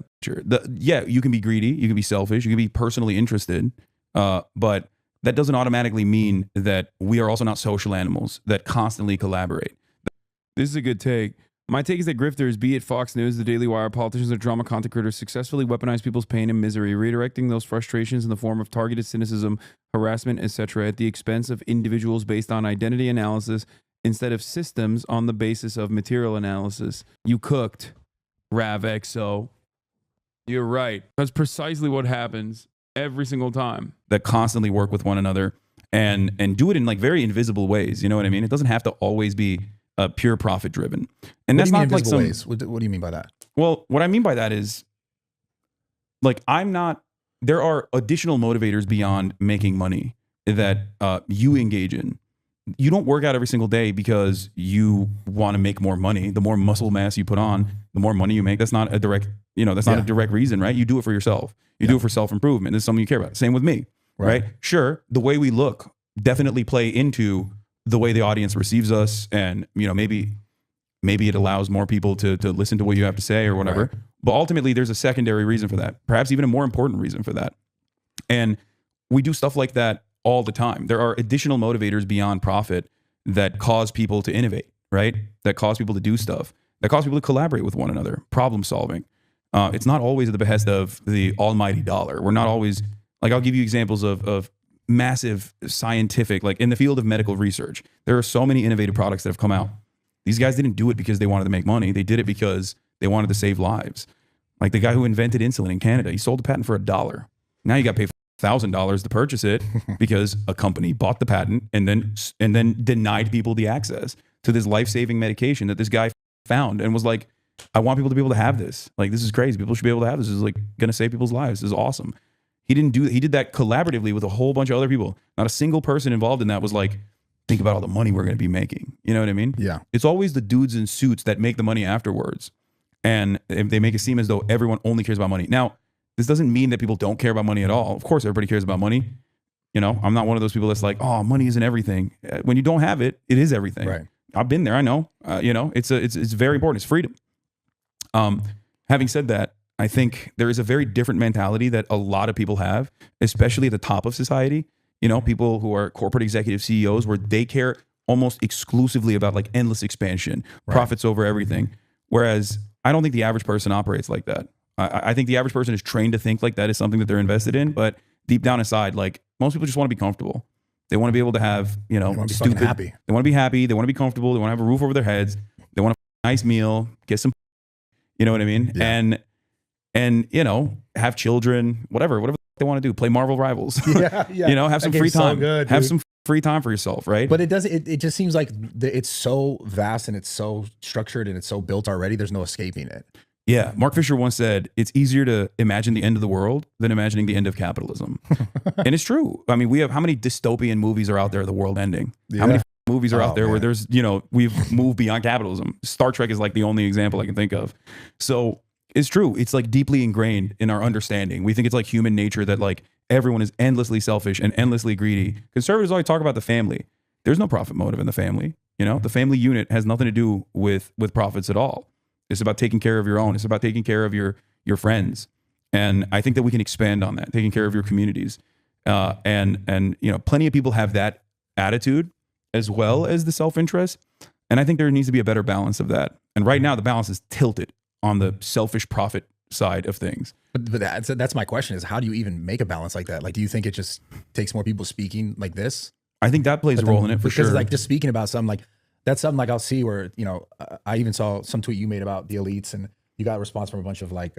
Yeah, you can be greedy, you can be selfish, you can be personally interested, but that doesn't automatically mean that we are also not social animals that constantly collaborate. This is a good take. My take is that grifters, be it Fox News, the Daily Wire, politicians, or drama content creators, successfully weaponize people's pain and misery, redirecting those frustrations in the form of targeted cynicism, harassment, etc., at the expense of individuals based on identity analysis instead of systems on the basis of material analysis. You cooked, RavXO. You're right. That's precisely what happens every single time. That constantly work with one another and do it in like very invisible ways. You know what I mean? It doesn't have to always be pure profit driven. And that's not like some ways. What do you mean by that? Well, what I mean by that is like there are additional motivators beyond making money that you engage in. You don't work out every single day because you want to make more money. The more muscle mass you put on, the more money you make. That's not a direct, that's not a direct reason, right? You do it for yourself. You do it for self-improvement. This is something you care about. Same with me, right? Sure, the way we look definitely play into the way the audience receives us, and maybe it allows more people to listen to what you have to say or whatever. Right. But ultimately, there's a secondary reason for that, perhaps even a more important reason for that. And we do stuff like that all the time. There are additional motivators beyond profit that cause people to innovate, right? That cause people to do stuff, that cause people to collaborate with one another, problem solving. It's not always at the behest of the almighty dollar. We're not always, like, I'll give you examples of massive scientific, like in the field of medical research, there are so many innovative products that have come out. These guys didn't do it because they wanted to make money. They did it because they wanted to save lives. Like the guy who invented insulin in Canada, he sold the patent for $1. Now you got to pay $1,000 to purchase it because a company bought the patent and then denied people the access to this life-saving medication that this guy found and was like, I want people to be able to have this. Like, this is crazy. People should be able to have this. This is like going to save people's lives. This is awesome. He did that collaboratively with a whole bunch of other people. Not a single person involved in that was like, think about all the money we're going to be making. You know what I mean? Yeah. It's always the dudes in suits that make the money afterwards. And they make it seem as though everyone only cares about money. Now, this doesn't mean that people don't care about money at all. Of course, everybody cares about money. I'm not one of those people that's like, oh, money isn't everything. When you don't have it, it is everything. Right. I've been there. I know. It's very important. It's freedom. Having said that, I think there is a very different mentality that a lot of people have, especially at the top of society. People who are corporate executive CEOs, where they care almost exclusively about like endless expansion, profits over everything. Whereas I don't think the average person operates like that. I think the average person is trained to think like that is something that they're invested in, but deep down inside, like most people just want to be comfortable. They want to be able to have, they want to be stupid. happy. They want to be happy. They want to be comfortable. They want to have a roof over their heads. They want a nice meal, get some, you know what I mean? Yeah. And have children, whatever they want to do, play Marvel Rivals. Yeah. Have some free time. Have some free time for yourself, right? But it just seems like it's so vast and it's so structured and it's so built already. There's no escaping it. Yeah. Mark Fisher once said, it's easier to imagine the end of the world than imagining the end of capitalism. And it's true. I mean, how many dystopian movies are out there, the world ending? Yeah. How many movies are out there where there's, we've moved beyond capitalism? Star Trek is like the only example I can think of. So it's true. It's like deeply ingrained in our understanding. We think it's like human nature that like everyone is endlessly selfish and endlessly greedy. Conservatives always talk about the family. There's no profit motive in the family. The family unit has nothing to do with profits at all. It's about taking care of your own. It's about taking care of your friends. And I think that we can expand on that, taking care of your communities. And plenty of people have that attitude as well as the self-interest. And I think there needs to be a better balance of that. And right now the balance is tilted on the selfish profit side of things. But that's my question is, how do you even make a balance like that? Like, do you think it just takes more people speaking like this? I think that plays a role in it for sure. Because like just speaking about something like, that's something like I'll see where, I even saw some tweet you made about the elites and you got a response from a bunch of like,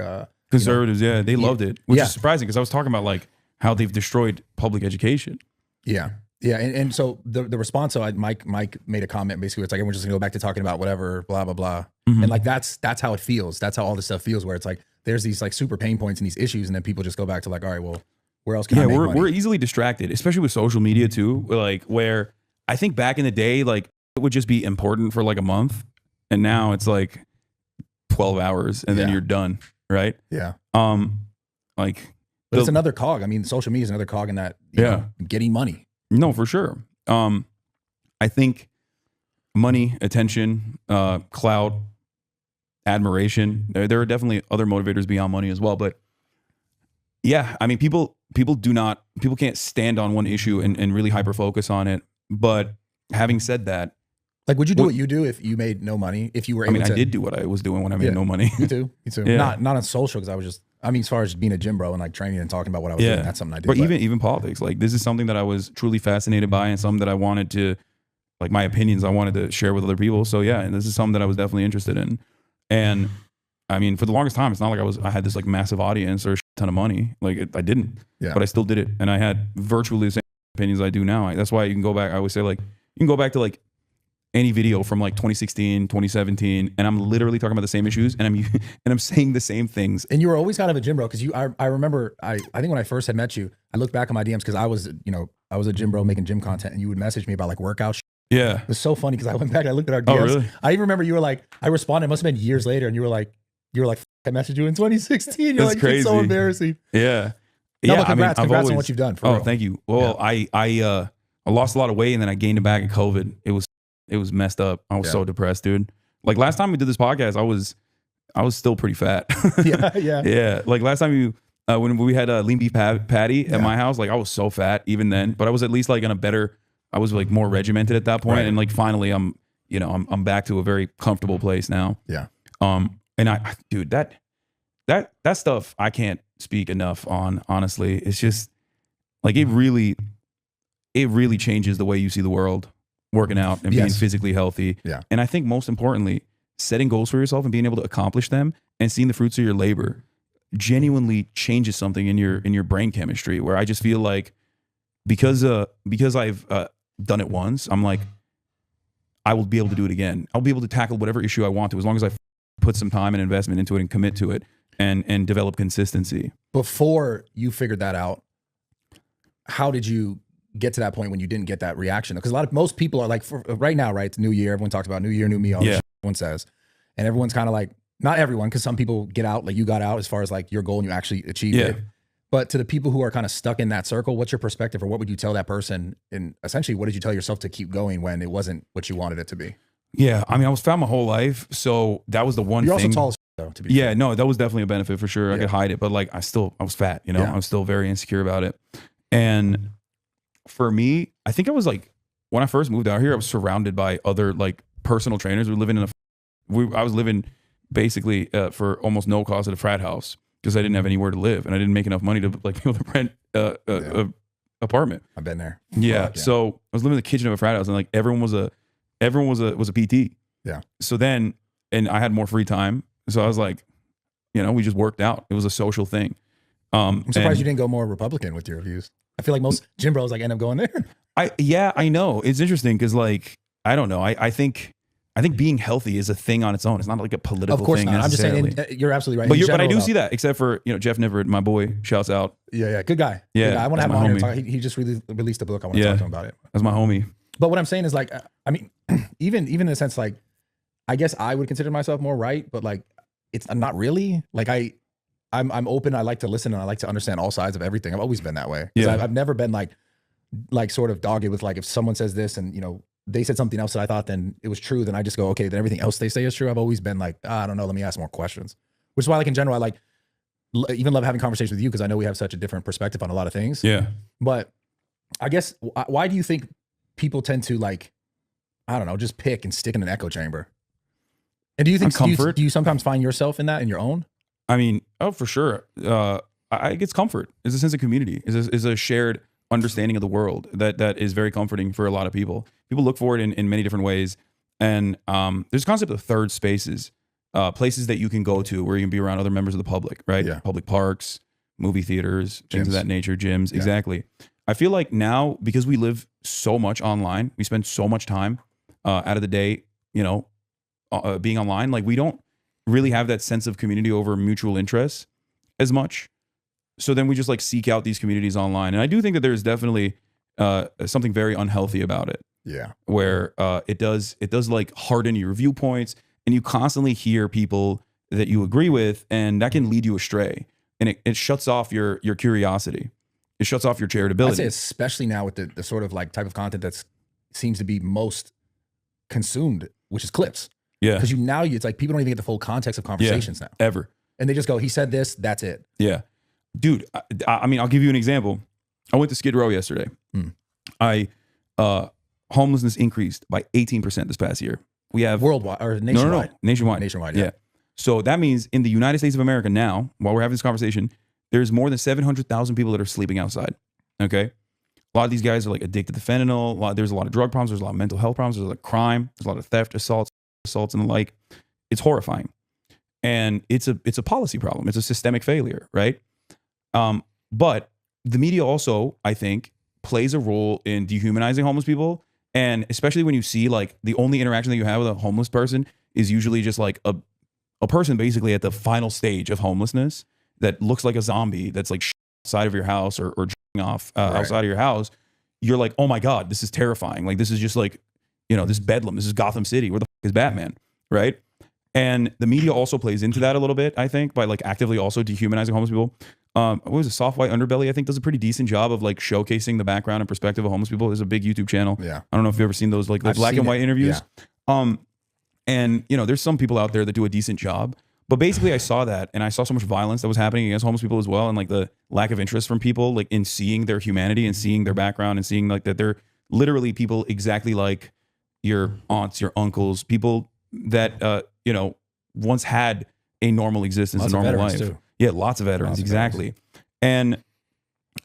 conservatives. Yeah. They loved it, which is surprising because I was talking about like how they've destroyed public education. Yeah. Yeah. And so the response, so Mike made a comment basically, it's like, everyone's just gonna go back to talking about whatever, blah, blah, blah. And like, that's how it feels. That's how all this stuff feels, where it's like, there's these like super pain points and these issues. And then people just go back to like, all right, well, where else can I make money? We're easily distracted, especially with social media too. Like, where I think back in the day, like it would just be important for like a month. And now it's like 12 hours and then you're done. Right. Yeah. Like, but it's another cog. I mean, social media is another cog in that, you know, getting money. No, for sure. I think money, attention, clout, admiration. There are definitely other motivators beyond money as well. But yeah, I mean, people can't stand on one issue and really hyper focus on it. But having said that, like, would you do what you do if you made no money? If you were able to? I did do what I was doing when I made no money. Me too. Yeah. Not on social, because I was just, I mean, as far as being a gym bro and like training and talking about what I was doing, that's something I did. But even politics, like this is something that I was truly fascinated by and something that I wanted to, like my opinions, I wanted to share with other people. So yeah, and this is something that I was definitely interested in. And I mean, for the longest time, it's not like I had this like massive audience or a ton of money. Like I didn't, but I still did it. And I had virtually the same opinions I do now. That's why you can go back. I always say like, you can go back to like any video from like 2016, 2017, and I'm literally talking about the same issues, and I'm saying the same things. And you were always kind of a gym bro, because I remember I think when I first had met you, I looked back on my DMs because I was a gym bro making gym content, and you would message me about like workout. Yeah, it was so funny because I went back and I looked at our DMs. Oh, really? I even remember you were like, I responded. It must have been years later, and you were like, I messaged you in 2016. You're like, crazy. It's so embarrassing. Yeah. No, but congrats on what you've done. For real. Thank you. Well, I lost a lot of weight, and then I gained it back in COVID. It was messed up. I was so depressed, dude. Like last time we did this podcast, I was still pretty fat. Yeah. Like last time when we had a lean beef patty at my house, like I was so fat even then, but I was at least like I was like more regimented at that point. And like finally I'm back to a very comfortable place now. Yeah. And dude, that stuff I can't speak enough on, honestly. It's just like, it really changes the way you see the world. Working out and being physically healthy. Yeah. And I think most importantly, setting goals for yourself and being able to accomplish them and seeing the fruits of your labor genuinely changes something in your brain chemistry, where I just feel like because I've done it once, I'm like, I will be able to do it again. I'll be able to tackle whatever issue I want to, as long as I put some time and investment into it and commit to it and develop consistency. Before you figured that out, how did you get to that point when you didn't get that reaction? Because most people are like, right now, right? It's New Year. Everyone talks about New Year, new me. All this shit everyone says, and everyone's kind of like, not everyone, because some people get out, like you got out as far as like your goal and you actually achieved it. But to the people who are kind of stuck in that circle, what's your perspective, or what would you tell that person? And essentially, what did you tell yourself to keep going when it wasn't what you wanted it to be? Yeah, I mean, I was fat my whole life, so that was the one thing. You're also tall as though, to be fair. No, that was definitely a benefit for sure. I could hide it, but like I was fat, I was still very insecure about it. And for me, I think I was like, when I first moved out here, I was surrounded by other like personal trainers. I was living basically for almost no cost at a frat house because I didn't have anywhere to live and I didn't make enough money to like be able to rent a apartment. I've been there. Yeah. So I was living in the kitchen of a frat house, and like everyone was a PT. Yeah. So then, and I had more free time. So I was like, we just worked out. It was a social thing. I'm surprised you didn't go more Republican with your views. I feel like most gym bros like end up going there. I know. It's interesting because like, I don't know. I think being healthy is a thing on its own. It's not like a political thing. Of course not. I'm just saying, you're absolutely right. But I do see that, except for, Jeff Niverett, my boy, shouts out. Yeah. Good guy. Yeah. Good guy. I want to have him on here. He just released a book. I want to talk to him about it. That's my homie. But what I'm saying is like, I mean, even in a sense, like, I guess I would consider myself more right, but like, it's not really. Like I'm open. I like to listen and I like to understand all sides of everything. I've always been that way. Yeah. I've never been like sort of dogged with like, if someone says this and they said something else that I thought then it was true, then I just go, okay, then everything else they say is true. I've always been like, I don't know, let me ask more questions. Which is why, like, in general, I even love having conversations with you, because I know we have such a different perspective on a lot of things. Yeah. But I guess, why do you think people tend to, like, I don't know, just pick and stick in an echo chamber? And do you think, do you sometimes find yourself in that in your own? I mean, for sure. It's comfort. It's a sense of community. It's a shared understanding of the world that is very comforting for a lot of people. People look for it in many different ways. And there's a concept of third spaces, places that you can go to where you can be around other members of the public, right? Yeah. Public parks, movie theaters, things of Gyms. that nature, gyms. Yeah. Exactly. I feel like now, because we live so much online, we spend so much time out of the day, you know, being online. Like we don't really have that sense of community over mutual interests as much. So then we just like seek out these communities online. And I do think that there's definitely something very unhealthy about it. Yeah. Where it does like harden your viewpoints, and you constantly hear people that you agree with, and that can lead you astray. And it shuts off your curiosity. It shuts off your charitability. I'd say especially now with the sort of like type of content that's seems to be most consumed, which is clips. Yeah. Because it's like people don't even get the full context of conversations now. Ever. And they just go, he said this, that's it. Yeah. Dude, I mean, I'll give you an example. I went to Skid Row yesterday. Homelessness increased by 18% this past year. We have Worldwide or nationwide? No. Nationwide. Nationwide, yeah. So that means in the United States of America now, while we're having this conversation, there's more than 700,000 people that are sleeping outside. Okay. A lot of these guys are like addicted to fentanyl. There's a lot of drug problems. There's a lot of mental health problems. There's a lot of crime. There's a lot of theft, assaults and the like. It's horrifying. And it's a policy problem. It's a systemic failure, right? But the media also, I think, plays a role in dehumanizing homeless people. And especially when you see like the only interaction that you have with a homeless person is usually just like a person basically at the final stage of homelessness that looks like a zombie that's like outside of your house or jerking off outside of your house. You're like, oh my God, this is terrifying. Like this is just like, you know, this Bedlam. This is Gotham City. Where the fuck is Batman? Right? And the media also plays into that a little bit, I think, by like actively also dehumanizing homeless people. What was it? Soft White Underbelly, I think, does a pretty decent job of like showcasing the background and perspective of homeless people. There's a big YouTube channel. Yeah. I don't know if you've ever seen those like the black and white interviews. Yeah. And you know, there's some people out there that do a decent job. But basically I saw that, and I saw so much violence that was happening against homeless people as well, and like the lack of interest from people like in seeing their humanity and seeing their background and seeing like that they're literally people exactly like your aunts, your uncles, people that you know, once had a normal existence, Lots a normal of life. veterans too. Yeah, lots of veterans, exactly. And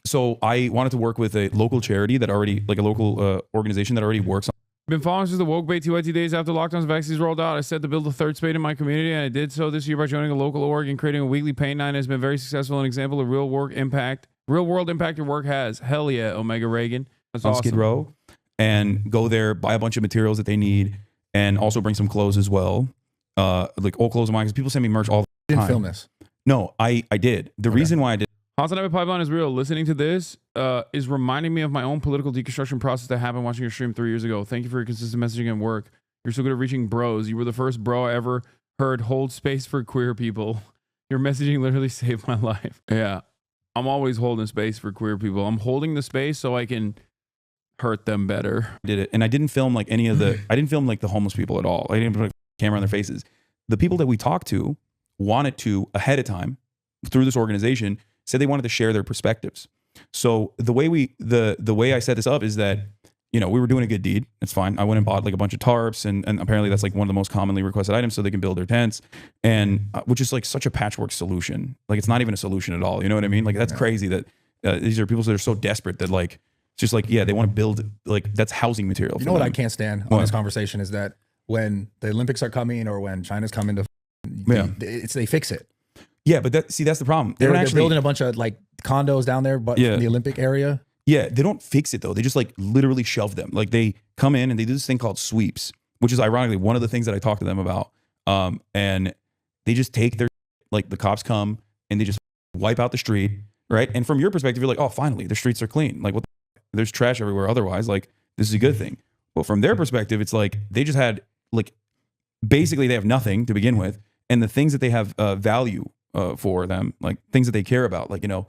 so I wanted to work with a local charity that already, like a local organization that already works on. Been following since the woke bait 2 days after lockdowns vaccines rolled out. I set to build a third spade in my community, and I did so this year by joining a local org and creating a weekly paint night. Has been very successful. An example of real world impact your work has. Hell yeah, Omega Reagan. That's awesome. Skid Row, and go there, buy a bunch of materials that they need, and also bring some clothes as well, like old clothes of mine. Because people send me merch all the time. Didn't film this. No, I did. The reason why I did. Hasanabi Pipeline is real. Listening to this is reminding me of my own political deconstruction process that happened watching your stream 3 years ago. Thank you for your consistent messaging and work. You're so good at reaching bros. You were the first bro I ever heard hold space for queer people. Your messaging literally saved my life. Yeah. I'm always holding space for queer people. I'm holding the space so I can hurt them better. Did it. And I didn't film like any of the, I didn't film like the homeless people at all. I didn't put a camera on their faces. The people that we talked to wanted to, ahead of time, through this organization, said they wanted to share their perspectives. So the way the way I set this up is that, you know, we were doing a good deed. It's fine. I went and bought like a bunch of tarps, and apparently that's like one of the most commonly requested items so they can build their tents, and which is like such a patchwork solution. Like it's not even a solution at all. You know what I mean? Like that's crazy that these are people that are so desperate that like, it's just like, yeah, they want to build, like that's housing material. You know what I can't stand on this conversation is that when the Olympics are coming or when China's coming to, they fix it. Yeah, but that's the problem. They're building a bunch of like condos down there, but in the Olympic area. Yeah, they don't fix it though. They just like literally shelve them. Like they come in and they do this thing called sweeps, which is ironically one of the things that I talked to them about. And they just take their, like the cops come and they just wipe out the street, right? And from your perspective, you're like, oh, finally, the streets are clean. Like what? There's trash everywhere. Otherwise, like this is a good thing. Well, from their perspective, it's like they just had like basically they have nothing to begin with, and the things that they have value for them, like things that they care about, like, you know,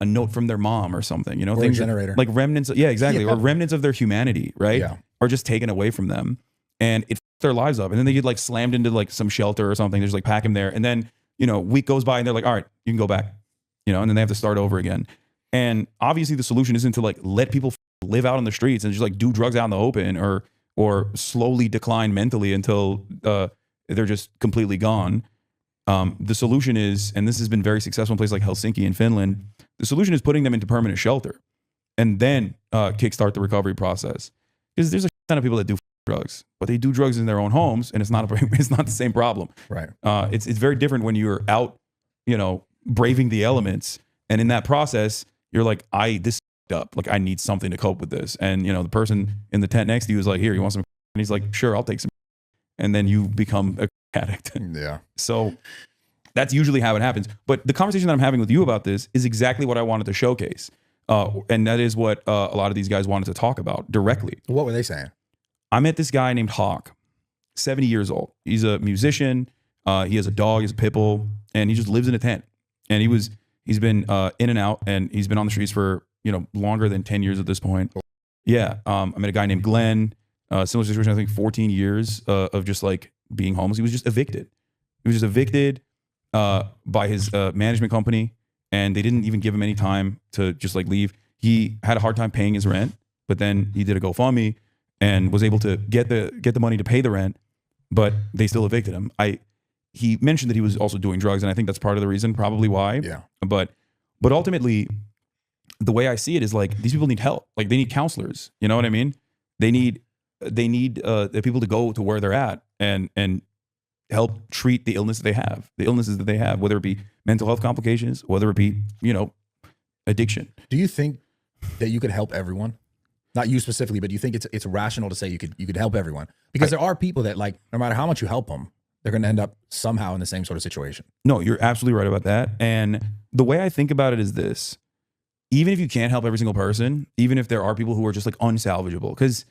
a note from their mom or something, you know, things generator, like remnants. Yeah, exactly. Or remnants of their humanity, right? Yeah. Are just taken away from them, and it fucks their lives up. And then they get like slammed into like some shelter or something. They just like pack them there. And then, you know, a week goes by and they're like, all right, you can go back, you know, and then they have to start over again. And obviously the solution isn't to like let people live out on the streets and just like do drugs out in the open or slowly decline mentally until they're just completely gone. The solution is, and this has been very successful in places like Helsinki and Finland, the solution is putting them into permanent shelter and then kickstart the recovery process. Because there's a ton of people that do drugs, but they do drugs in their own homes, and it's not the same problem. Right. It's very different when you're out, you know, braving the elements And in that process, you're like, this up. Like, I need something to cope with this. And, the person in the tent next to you is like, here, you want some? And he's like, sure, I'll take some. And then you become a addict. Yeah. So that's usually how it happens. But the conversation that I'm having with you about this is exactly what I wanted to showcase. And that is what a lot of these guys wanted to talk about directly. What were they saying? I met this guy named Hawk, 70 years old. He's a musician. He has a dog, he's a pit bull, and he just lives in a tent. And he's been in and out, and he's been on the streets for, longer than 10 years at this point. Yeah. I met a guy named Glenn, similar situation, I think 14 years of just like being homeless. He was just evicted. By his management company, and they didn't even give him any time to just like leave. He had a hard time paying his rent, but then he did a GoFundMe and was able to get the money to pay the rent, but they still evicted him. He mentioned that he was also doing drugs, and I think that's part of the reason, probably why. Yeah. But ultimately, the way I see it is like, these people need help. Like, they need counselors. You know what I mean? They need the people to go to where they're at and help treat the illnesses that they have, whether it be mental health complications, whether it be, addiction. Do you think that you could help everyone? Not you specifically, but do you think it's rational to say you could help everyone? Because there are people that, like, no matter how much you help them, they're going to end up somehow in the same sort of situation. No, you're absolutely right about that. And the way I think about it is this: even if you can't help every single person, even if there are people who are just like unsalvageable, because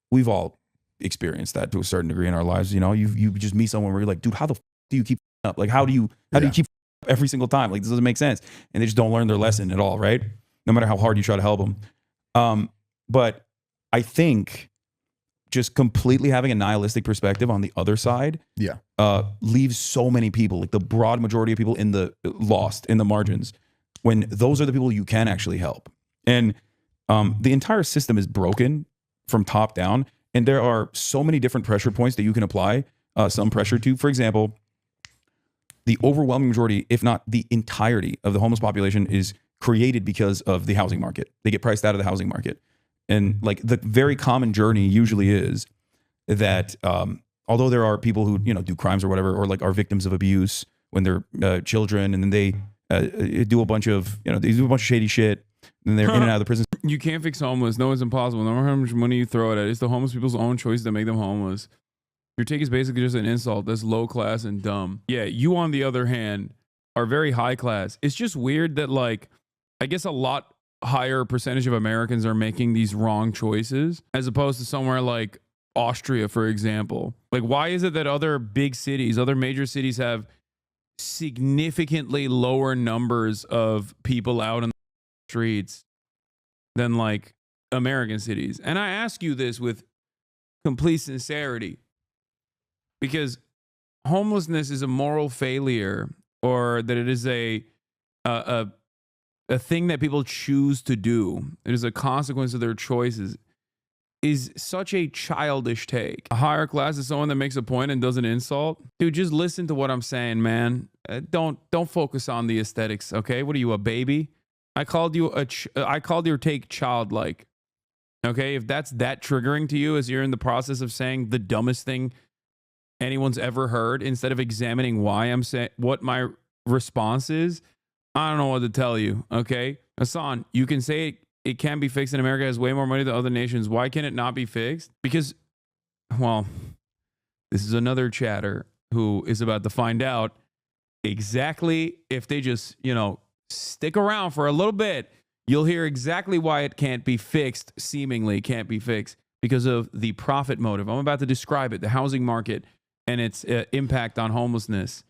we've all experienced that to a certain degree in our lives. You just meet someone where you're like, dude, how the do you keep up? Like, how do you keep up every single time? Like, this doesn't make sense. And they just don't learn their lesson at all, right? No matter how hard you try to help them. But I think just completely having a nihilistic perspective on the other side leaves so many people, like the broad majority of people, lost in the margins, when those are the people you can actually help. And the entire system is broken from top down. And there are so many different pressure points that you can apply some pressure to. For example, the overwhelming majority, if not the entirety of the homeless population, is created because of the housing market. They get priced out of the housing market. And like, the very common journey usually is that although there are people who, do crimes or whatever, or like are victims of abuse when they're children, and then they do a bunch of, shady shit, and they're in and out of the prison. You can't fix homeless. No, it's impossible. No matter how much money you throw at it, it's the homeless people's own choices that make them homeless. Your take is basically just an insult that's low class and dumb. Yeah, you, on the other hand, are very high class. It's just weird that, like, I guess a lot higher percentage of Americans are making these wrong choices, as opposed to somewhere like Austria, for example. Like, why is it that other big cities, other major cities, have significantly lower numbers of people out in the streets than like American cities? And I ask you this with complete sincerity, because homelessness is a moral failure, or that it is a thing that people choose to do. It is a consequence of their choices, is such a childish take. A higher class is someone that makes a point and does an insult. Dude, just listen to what I'm saying, man. Don't focus on the aesthetics, okay? What are you, a baby? I called your take childlike. Okay, if that's that triggering to you as you're in the process of saying the dumbest thing anyone's ever heard, instead of examining why I'm saying what my response is, I don't know what to tell you. Okay, Hasan, you can say it can be fixed, and America has way more money than other nations. Why can it not be fixed? Because, well, this is another chatter who is about to find out exactly, if they just, stick around for a little bit, you'll hear exactly why it can't be fixed, seemingly can't be fixed, because of the profit motive. I'm about to describe it, the housing market and its impact on homelessness,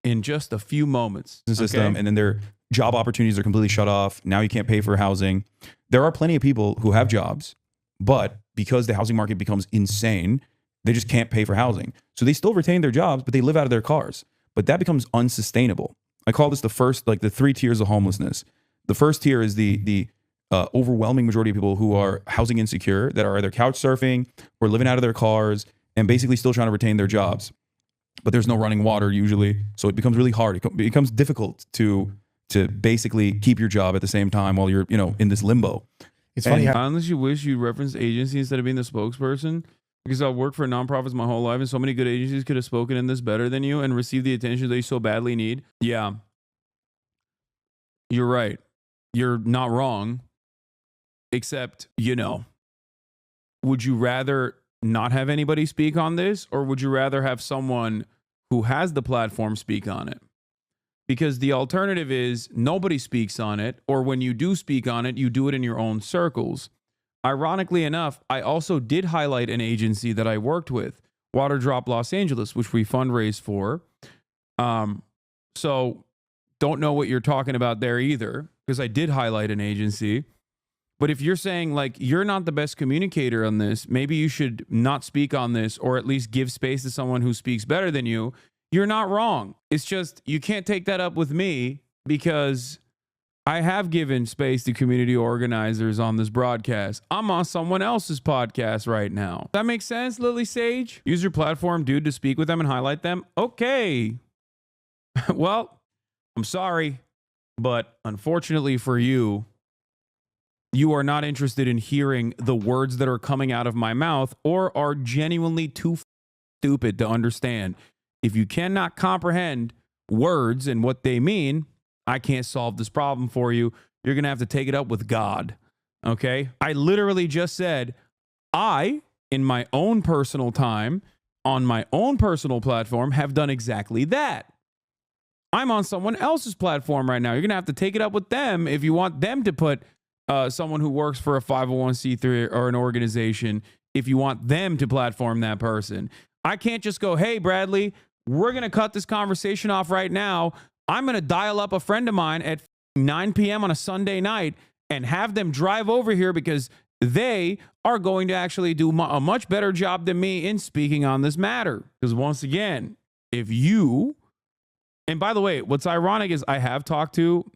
in just a few moments. System, and then their job opportunities are completely shut off. Now you can't pay for housing. There are plenty of people who have jobs, but because the housing market becomes insane, they just can't pay for housing. So they still retain their jobs, but they live out of their cars. But that becomes unsustainable. I call this the three tiers of homelessness. The first tier is the overwhelming majority of people who are housing insecure, that are either couch surfing or living out of their cars and basically still trying to retain their jobs. But there's no running water usually, so it becomes really hard. It becomes difficult to basically keep your job at the same time while you're in this limbo. It's funny how, honestly, wish you referenced agency instead of being the spokesperson, because I've worked for nonprofits my whole life, and so many good agencies could have spoken in this better than you and received the attention that you so badly need. Yeah. You're right. You're not wrong. Except, would you rather not have anybody speak on this, or would you rather have someone who has the platform speak on it? Because the alternative is nobody speaks on it, or when you do speak on it, you do it in your own circles. Ironically enough, I also did highlight an agency that I worked with, Water Drop Los Angeles, which we fundraised for. So don't know what you're talking about there either, because I did highlight an agency. But if you're saying like you're not the best communicator on this, maybe you should not speak on this, or at least give space to someone who speaks better than you. You're not wrong. It's just you can't take that up with me, because I have given space to community organizers on this broadcast. I'm on someone else's podcast right now. Does that make sense, Lily Sage? Use your platform, dude, to speak with them and highlight them. Okay. Well, I'm sorry, but unfortunately for you, you are not interested in hearing the words that are coming out of my mouth, or are genuinely too stupid to understand. If you cannot comprehend words and what they mean, I can't solve this problem for you. You're going to have to take it up with God. Okay? I literally just said, I, in my own personal time, on my own personal platform, have done exactly that. I'm on someone else's platform right now. You're going to have to take it up with them if you want them to put someone who works for a 501c3 or an organization, if you want them to platform that person. I can't just go, hey, Bradley, we're going to cut this conversation off right now. I'm going to dial up a friend of mine at 9 p.m. on a Sunday night and have them drive over here, because they are going to actually do a much better job than me in speaking on this matter. Because once again, if you, and by the way, what's ironic is I have talked to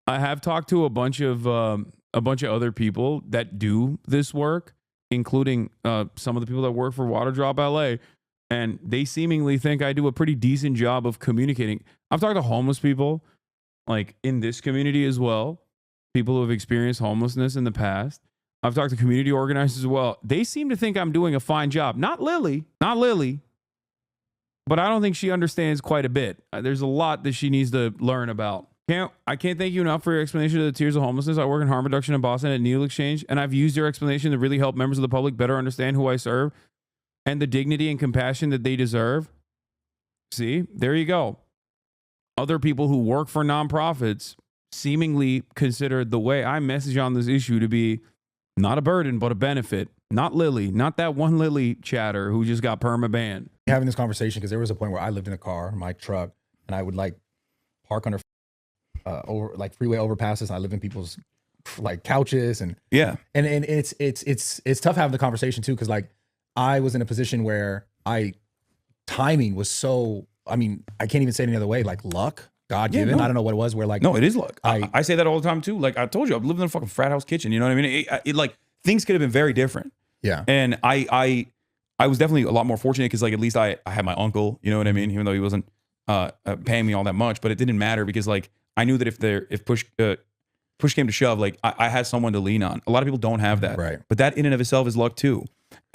a bunch of other people that do this work, including some of the people that work for Water Drop LA, and they seemingly think I do a pretty decent job of communicating. I've talked to homeless people, like in this community as well, people who have experienced homelessness in the past. I've talked to community organizers as well. They seem to think I'm doing a fine job. Not Lily, but I don't think she understands quite a bit. There's a lot that she needs to learn about. I can't thank you enough for your explanation of the tiers of homelessness. I work in harm reduction in Boston at Needle Exchange, and I've used your explanation to really help members of the public better understand who I serve and the dignity and compassion that they deserve. See, there you go. Other people who work for nonprofits seemingly consider the way I message on this issue to be not a burden, but a benefit. Not Lily, not that one Lily chatter who just got perma-banned. Having this conversation, because there was a point where I lived in a car, my truck, and I would like park under over like freeway overpasses, and I live in people's like couches, and it's tough having the conversation too, because like I was in a position where timing was so, I mean, I can't even say it any other way, like luck, God given. I don't know what it was, where like, no, it is luck. I say that all the time too. Like I told you, I've lived in a fucking frat house kitchen. You know what I mean? It like things could have been very different. Yeah. And I was definitely a lot more fortunate, because like at least I had my uncle, you know what I mean? Even though he wasn't paying me all that much, but it didn't matter, because like I knew that if push came to shove, like I had someone to lean on. A lot of people don't have that. Right. But that in and of itself is luck too.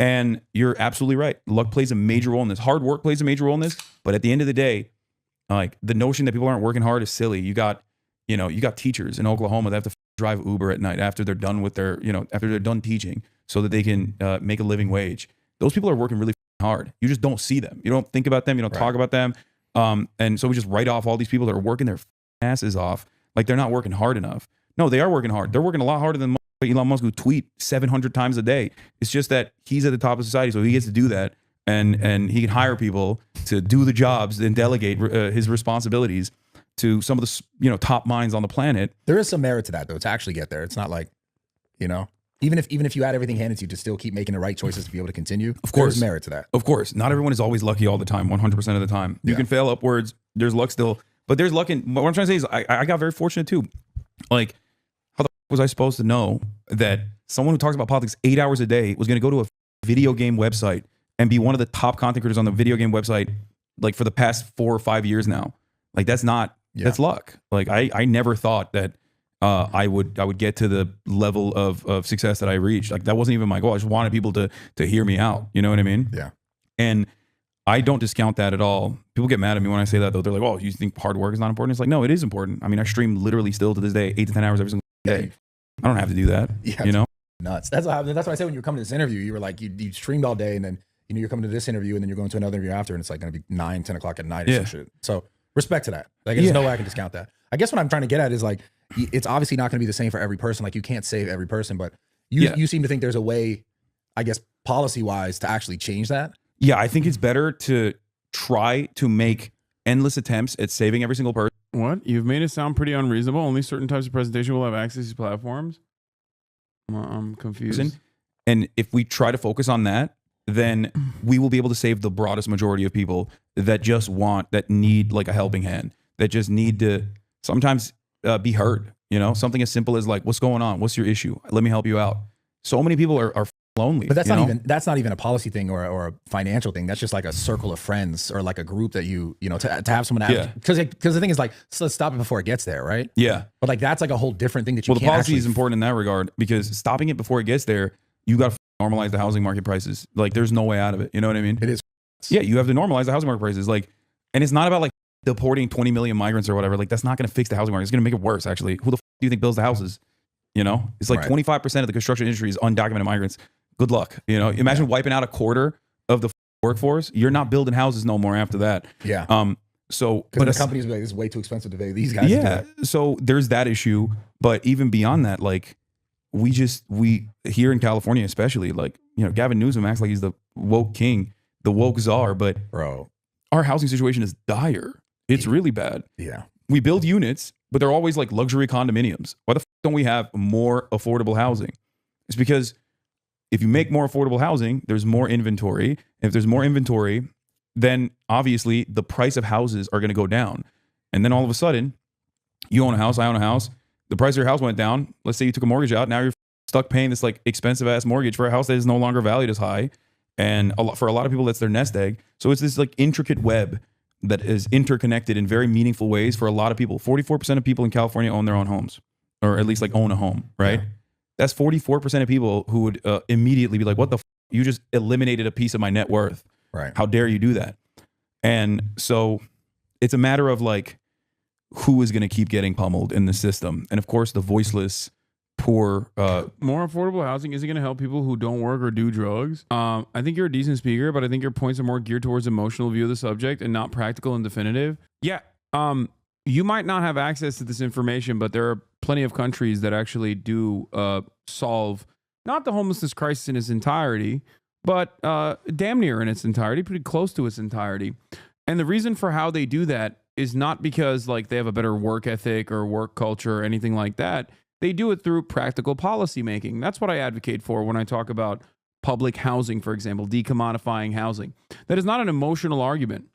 And you're absolutely right. Luck plays a major role in this. Hard work plays a major role in this. But at the end of the day, like the notion that people aren't working hard is silly. You got teachers in Oklahoma that have to drive Uber at night after they're done with their, after they're done teaching, so that they can make a living wage. Those people are working really hard. You just don't see them. You don't think about them. You don't talk about them. And so we just write off all these people that are working their asses off like they're not working hard enough. No, they are working hard. They're working a lot harder than Elon Musk, who tweet 700 times a day. It's just that he's at the top of society, so he gets to do that, and he can hire people to do the jobs and delegate his responsibilities to some of the top minds on the planet. There is some merit to that, though, to actually get there. It's not like, even if you had everything handed to you to still keep making the right choices to be able to continue. Of course, there's merit to that. Of course, not everyone is always lucky all the time, 100% of the time. You can fail upwards. There's luck still, but there's luck in. What I'm trying to say is, I got very fortunate too. Like, how the was I supposed to know that someone who talks about politics 8 hours a day was going to go to a video game website and be one of the top content creators on the video game website, like for the past 4 or 5 years now? Like, that's luck. Like, I never thought that I would get to the level of success that I reached. Like, that wasn't even my goal. I just wanted people to hear me out. You know what I mean? Yeah. And I don't discount that at all. People get mad at me when I say that, though. They're like, "Oh, you think hard work is not important?" It's like, no, it is important. I mean, I stream literally still to this day 8 to 10 hours every single day. I don't have to do that. Yeah, you know, nuts. That's what I said when you were coming to this interview. You were like, you streamed all day, and then you're coming to this interview, and then you're going to another interview after, and it's like going to be 9, 10 o'clock at night or some shit. So respect to that. Like, there's no way I can discount that. I guess what I'm trying to get at is like, it's obviously not going to be the same for every person. Like, you can't save every person, but you seem to think there's a way, I guess, policy wise, to actually change that. Yeah, I think it's better to try to make endless attempts at saving every single person. What? You've made it sound pretty unreasonable. Only certain types of presentation will have access to these platforms. I'm confused. And if we try to focus on that, then we will be able to save the broadest majority of people that just that need like a helping hand, that just need to sometimes be heard. You know, something as simple as like, what's going on? What's your issue? Let me help you out. So many people are lonely. But that's not even a policy thing or a financial thing. That's just like a circle of friends or like a group that you know, to have someone because the thing is like, so let's stop it before it gets there, right? Yeah. But like that's like a whole different thing that you the policy is important in that regard, because stopping it before it gets there, you got to normalize the housing market prices. Like, there's no way out of it. You know what I mean? It is. Yeah, you have to normalize the housing market prices. Like, and it's not about like deporting 20 million migrants or whatever. Like, that's not going to fix the housing market. It's going to make it worse, actually. Who the do you think builds the houses? You know, it's like 25% of the construction industry is undocumented migrants. Good luck. You know, imagine wiping out a quarter of the workforce. You're not building houses no more after that. Yeah. So, but the companies like, it's way too expensive to pay these guys. Yeah. So there's that issue. But even beyond that, like, we here in California, especially, like, you know, Gavin Newsom acts like he's the woke king, the woke czar, but bro, our housing situation is dire. It's really bad. Yeah. We build units, but they're always like luxury condominiums. Why the f don't we have more affordable housing? It's because if you make more affordable housing, there's more inventory. If there's more inventory, then obviously the price of houses are going to go down. And then all of a sudden, you own a house, I own a house. The price of your house went down. Let's say you took a mortgage out. Now you're stuck paying this like expensive ass mortgage for a house that is no longer valued as high. And for a lot of people, that's their nest egg. So it's this like intricate web that is interconnected in very meaningful ways for a lot of people. 44% of people in California own their own homes, or at least like own a home, right? Yeah. That's 44% of people who would immediately be like, what the f? You just eliminated a piece of my net worth. Right. How dare you do that? And so it's a matter of like, who is going to keep getting pummeled in the system? And of course, the voiceless, poor. More affordable housing isn't going to help people who don't work or do drugs. I think you're a decent speaker, but I think your points are more geared towards emotional view of the subject and not practical and definitive. Yeah. You might not have access to this information, but there are plenty of countries that actually do solve not the homelessness crisis in its entirety, but damn near in its entirety, pretty close to its entirety. And the reason for how they do that is not because like they have a better work ethic or work culture or anything like that. They do it through practical policy making. That's what I advocate for when I talk about public housing, for example, decommodifying housing. That is not an emotional argument.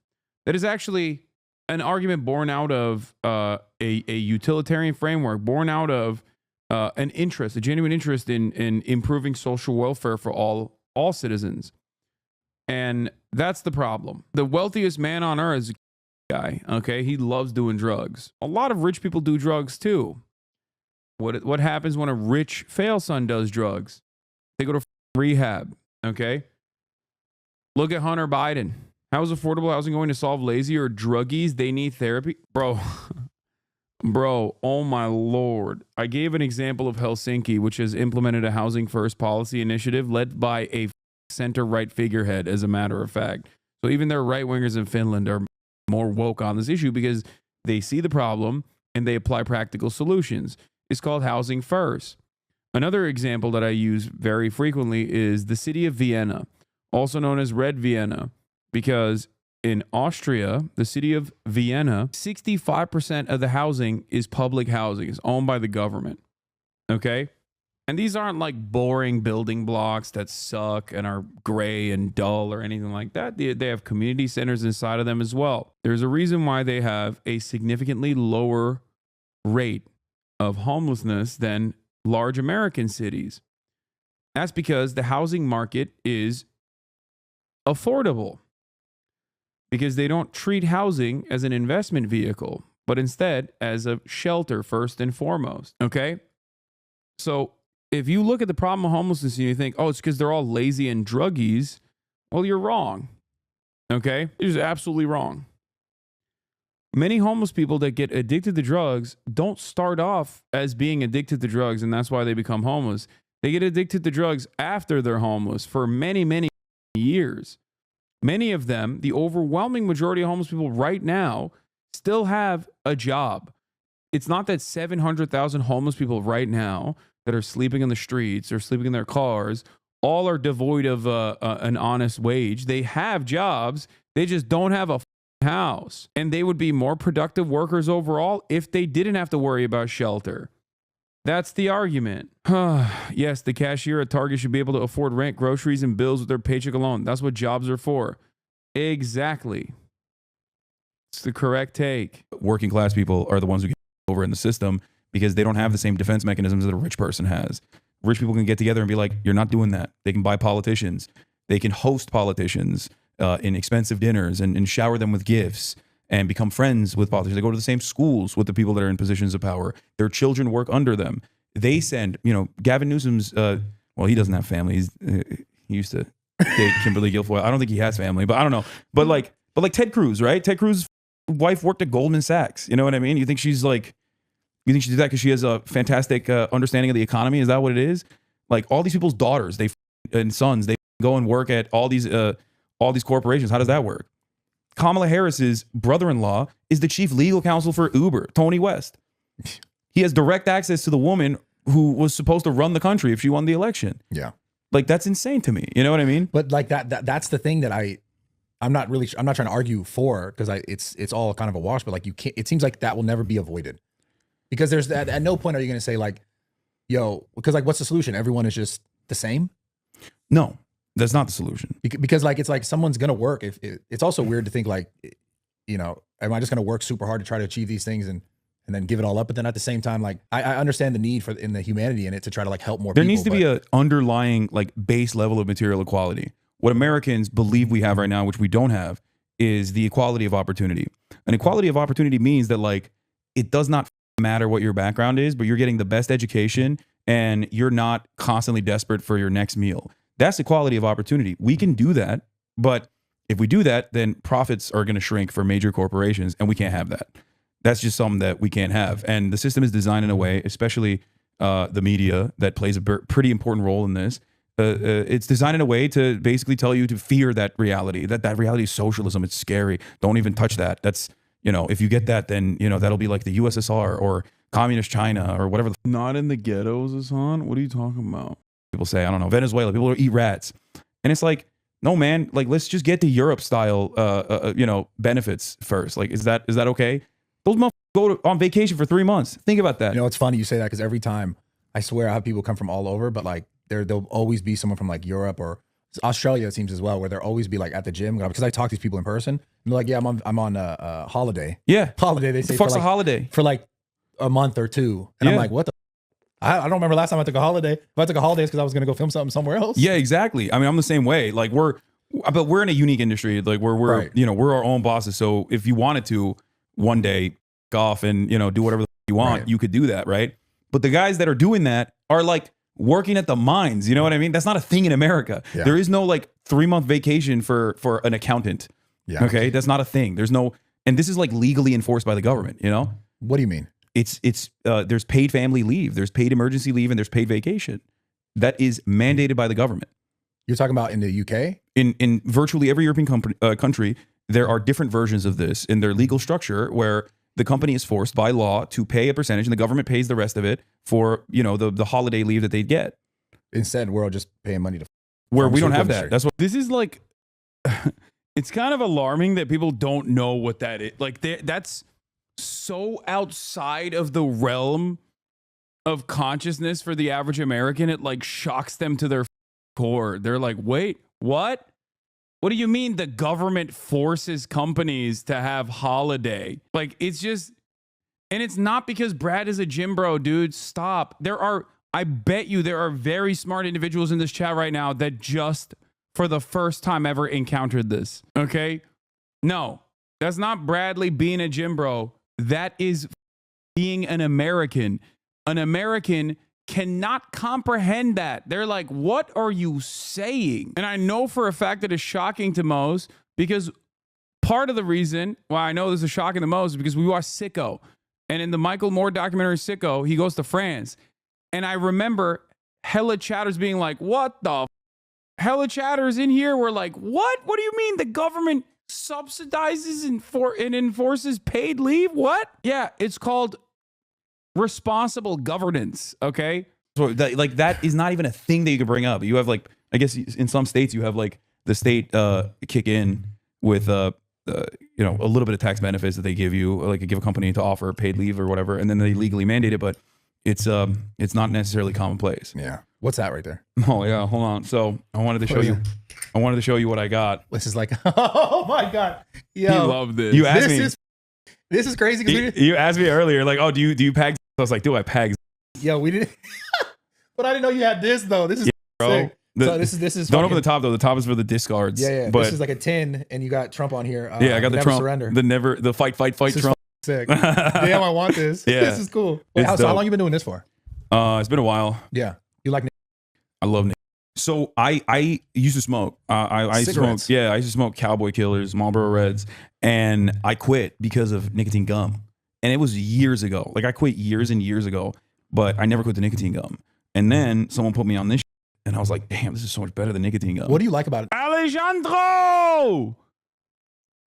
That is actually an argument born out of a utilitarian framework, born out of an interest, a genuine interest in improving social welfare for all citizens. And that's the problem. The wealthiest man on earth is a guy, okay? He loves doing drugs. A lot of rich people do drugs too. What happens when a rich fail son does drugs? They go to rehab, okay? Look at Hunter Biden. How is affordable housing going to solve lazy or druggies? They need therapy. Bro, oh my Lord. I gave an example of Helsinki, which has implemented a housing first policy initiative led by a center-right figurehead, as a matter of fact. So even their right-wingers in Finland are more woke on this issue because they see the problem and they apply practical solutions. It's called housing first. Another example that I use very frequently is the city of Vienna, also known as Red Vienna, because in Austria, the city of Vienna, 65% of the housing is public housing. It's owned by the government. Okay? And these aren't like boring building blocks that suck and are gray and dull or anything like that. They have community centers inside of them as well. There's a reason why they have a significantly lower rate of homelessness than large American cities. That's because the housing market is affordable. Because they don't treat housing as an investment vehicle, but instead as a shelter first and foremost. Okay? So if you look at the problem of homelessness and you think, oh, it's because they're all lazy and druggies, well, you're wrong. Okay? It is absolutely wrong. Many homeless people that get addicted to drugs don't start off as being addicted to drugs, and that's why they become homeless. They get addicted to drugs after they're homeless for many, many years. Many of them, the overwhelming majority of homeless people right now, still have a job. It's not that 700,000 homeless people right now that are sleeping in the streets or sleeping in their cars all are devoid of an honest wage. They have jobs. They just don't have a house. And they would be more productive workers overall if they didn't have to worry about shelter. That's the argument. Yes, the cashier at Target should be able to afford rent, groceries, and bills with their paycheck alone. That's what jobs are for. Exactly. It's the correct take. Working class people are the ones who get over in the system because they don't have the same defense mechanisms that a rich person has. Rich people can get together and be like, you're not doing that. They can buy politicians. They can host politicians in expensive dinners and shower them with gifts and become friends with politicians. They go to the same schools with the people that are in positions of power. Their children work under them. They send, Gavin Newsom's, well, he doesn't have family. He used to date Kimberly Guilfoyle. I don't think he has family, but I don't know. But like Ted Cruz, right? Ted Cruz's wife worked at Goldman Sachs. You know what I mean? You think she did that because she has a fantastic understanding of the economy? Is that what it is? Like all these people's daughters, and sons, they go and work at all these corporations. How does that work? Kamala Harris's brother-in-law is the chief legal counsel for Uber, Tony West. He has direct access to the woman who was supposed to run the country if she won the election. Yeah. Like that's insane to me. You know what I mean? But like that's the thing that I'm not trying to argue for, because it's all kind of a wash, but like it seems like that will never be avoided. Because there's that, at no point are you going to say like, yo, because like, what's the solution? Everyone is just the same? No, that's not the solution. Because like, it's like someone's going to work. It's also weird to think like, am I just going to work super hard to try to achieve these things and then give it all up? But then at the same time, like I understand the need in the humanity in it to try to like help more people. There needs to be an underlying like base level of material equality. What Americans believe we have right now, which we don't have, is the equality of opportunity. And equality of opportunity means that like, it does not matter what your background is, but you're getting the best education and you're not constantly desperate for your next meal. That's equality of opportunity. We can do that, but if we do that, then profits are going to shrink for major corporations, and we can't have that. That's just something that we can't have. And the system is designed in a way, especially the media, that plays a pretty important role in this. It's designed in a way to basically tell you to fear that reality. That reality is socialism. It's scary. Don't even touch that. That's, if you get that, then, that'll be like the USSR or communist China or whatever. Not in the ghettos, Hasan? What are you talking about? People say, I don't know, Venezuela, people eat rats. And it's like, no, man, like, let's just get to Europe style, benefits first. Like, is that okay? Those motherfuckers go on vacation for 3 months. Think about that. It's funny you say that, because every time, I swear I have people come from all over, but like there'll always be someone from like Europe or Australia, it seems as well, where they'll always be like at the gym, because I talk to these people in person and they're like, yeah, I'm on a holiday. Yeah. Holiday, they say. The fuck's a holiday? For like a month or two. And I'm like, what the? I don't remember last time I took a holiday. If I took a holiday, it's because I was going to go film something somewhere else. Yeah, exactly. I mean, I'm the same way. Like but we're in a unique industry. Like we're right. We're our own bosses. So if you wanted to one day golf and, do whatever you want, right, you could do that. Right. But the guys that are doing that are like working at the mines. You know what I mean? That's not a thing in America. Yeah. There is no like 3-month vacation for an accountant. Yeah. Okay. That's not a thing. There's no, and this is like legally enforced by the government, What do you mean? It's there's paid family leave, there's paid emergency leave, and there's paid vacation. That is mandated by the government. You're talking about in the UK? In virtually every European country, there are different versions of this in their legal structure where the company is forced by law to pay a percentage and the government pays the rest of it for, the holiday leave that they get. Instead, we're all just paying money to... Where we don't have that. That's what... This is like... It's kind of alarming that people don't know what that is. Like, that's so outside of the realm of consciousness for the average American. It like shocks them to their core. They're like, wait, what? What do you mean the government forces companies to have holiday? Like, it's just, and it's not because Brad is a gym bro, dude. Stop. I bet you there are very smart individuals in this chat right now that just for the first time ever encountered this. Okay? No, that's not Bradley being a gym bro. That is being an American. An American cannot comprehend that. They're like, what are you saying? And I know for a fact that it's shocking to most, because part of the reason why I know this is shocking the most is because we watched Sicko. And in the Michael Moore documentary Sicko, he goes to France. And I remember hella chatters being like, what the f-? Hella chatters in here were like, what? What do you mean the government subsidizes and enforces paid leave? What? Yeah, it's called responsible governance, okay? So like that is not even a thing that you can bring up. You have like, I guess in some states you have like the state kick in with you know, a little bit of tax benefits that they give you, like give a company to offer paid leave or whatever, and then they legally mandate it, but it's not necessarily commonplace. Yeah. What's that right there? Oh yeah, hold on. So I wanted to show you. I wanted to show you what I got. This is like, oh my god, yo, He loved this. You asked me. This is crazy. You asked me earlier, like, oh, do you pag? I was like, do I pag? Yo, we didn't. But I didn't know you had this though. This is Bro. sick. So this is. Don't fucking, open the top though. The top is for the discards. Yeah. But This is like a 10, and you got Trump on here. yeah, I got the never Trump. surrender. The fight This is Trump. sick. Damn, I want this. Yeah. This is cool. Wait, It's so how dope. long you been doing this for? It's been a while. Yeah, you like? I love Nick. So I used to smoke. I used to smoke. Cigarettes. Yeah, I used to smoke Cowboy Killers, Marlboro Reds, and I quit because of nicotine gum. And it was years ago. Like I quit years and years ago, but I never quit the nicotine gum. And then someone put me on this, and I was like, damn, this is so much better than nicotine gum. What do you like about it? Alejandro!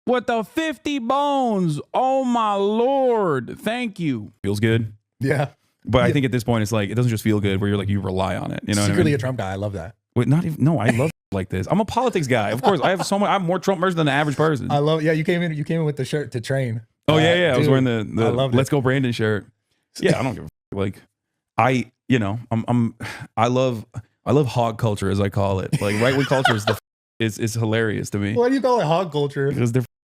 With the 50 bones. Oh my Lord. Thank you. Feels good. Yeah, But I think at this point, it's like, it doesn't just feel good where you're like, you rely on it. You know what I secretly mean? a Trump guy. I love that. Wait, not even, no, I love like this. I'm a politics guy. Of course, I have more Trump merch than the average person. I love. Yeah, you came in with the shirt to train. Oh yeah. I was dude, wearing I the loved Let's it. Go Brandon shirt. Yeah, I don't give a f- like I love hog culture, as I call it. Like right wing culture is hilarious to me Why do you call it hog culture? because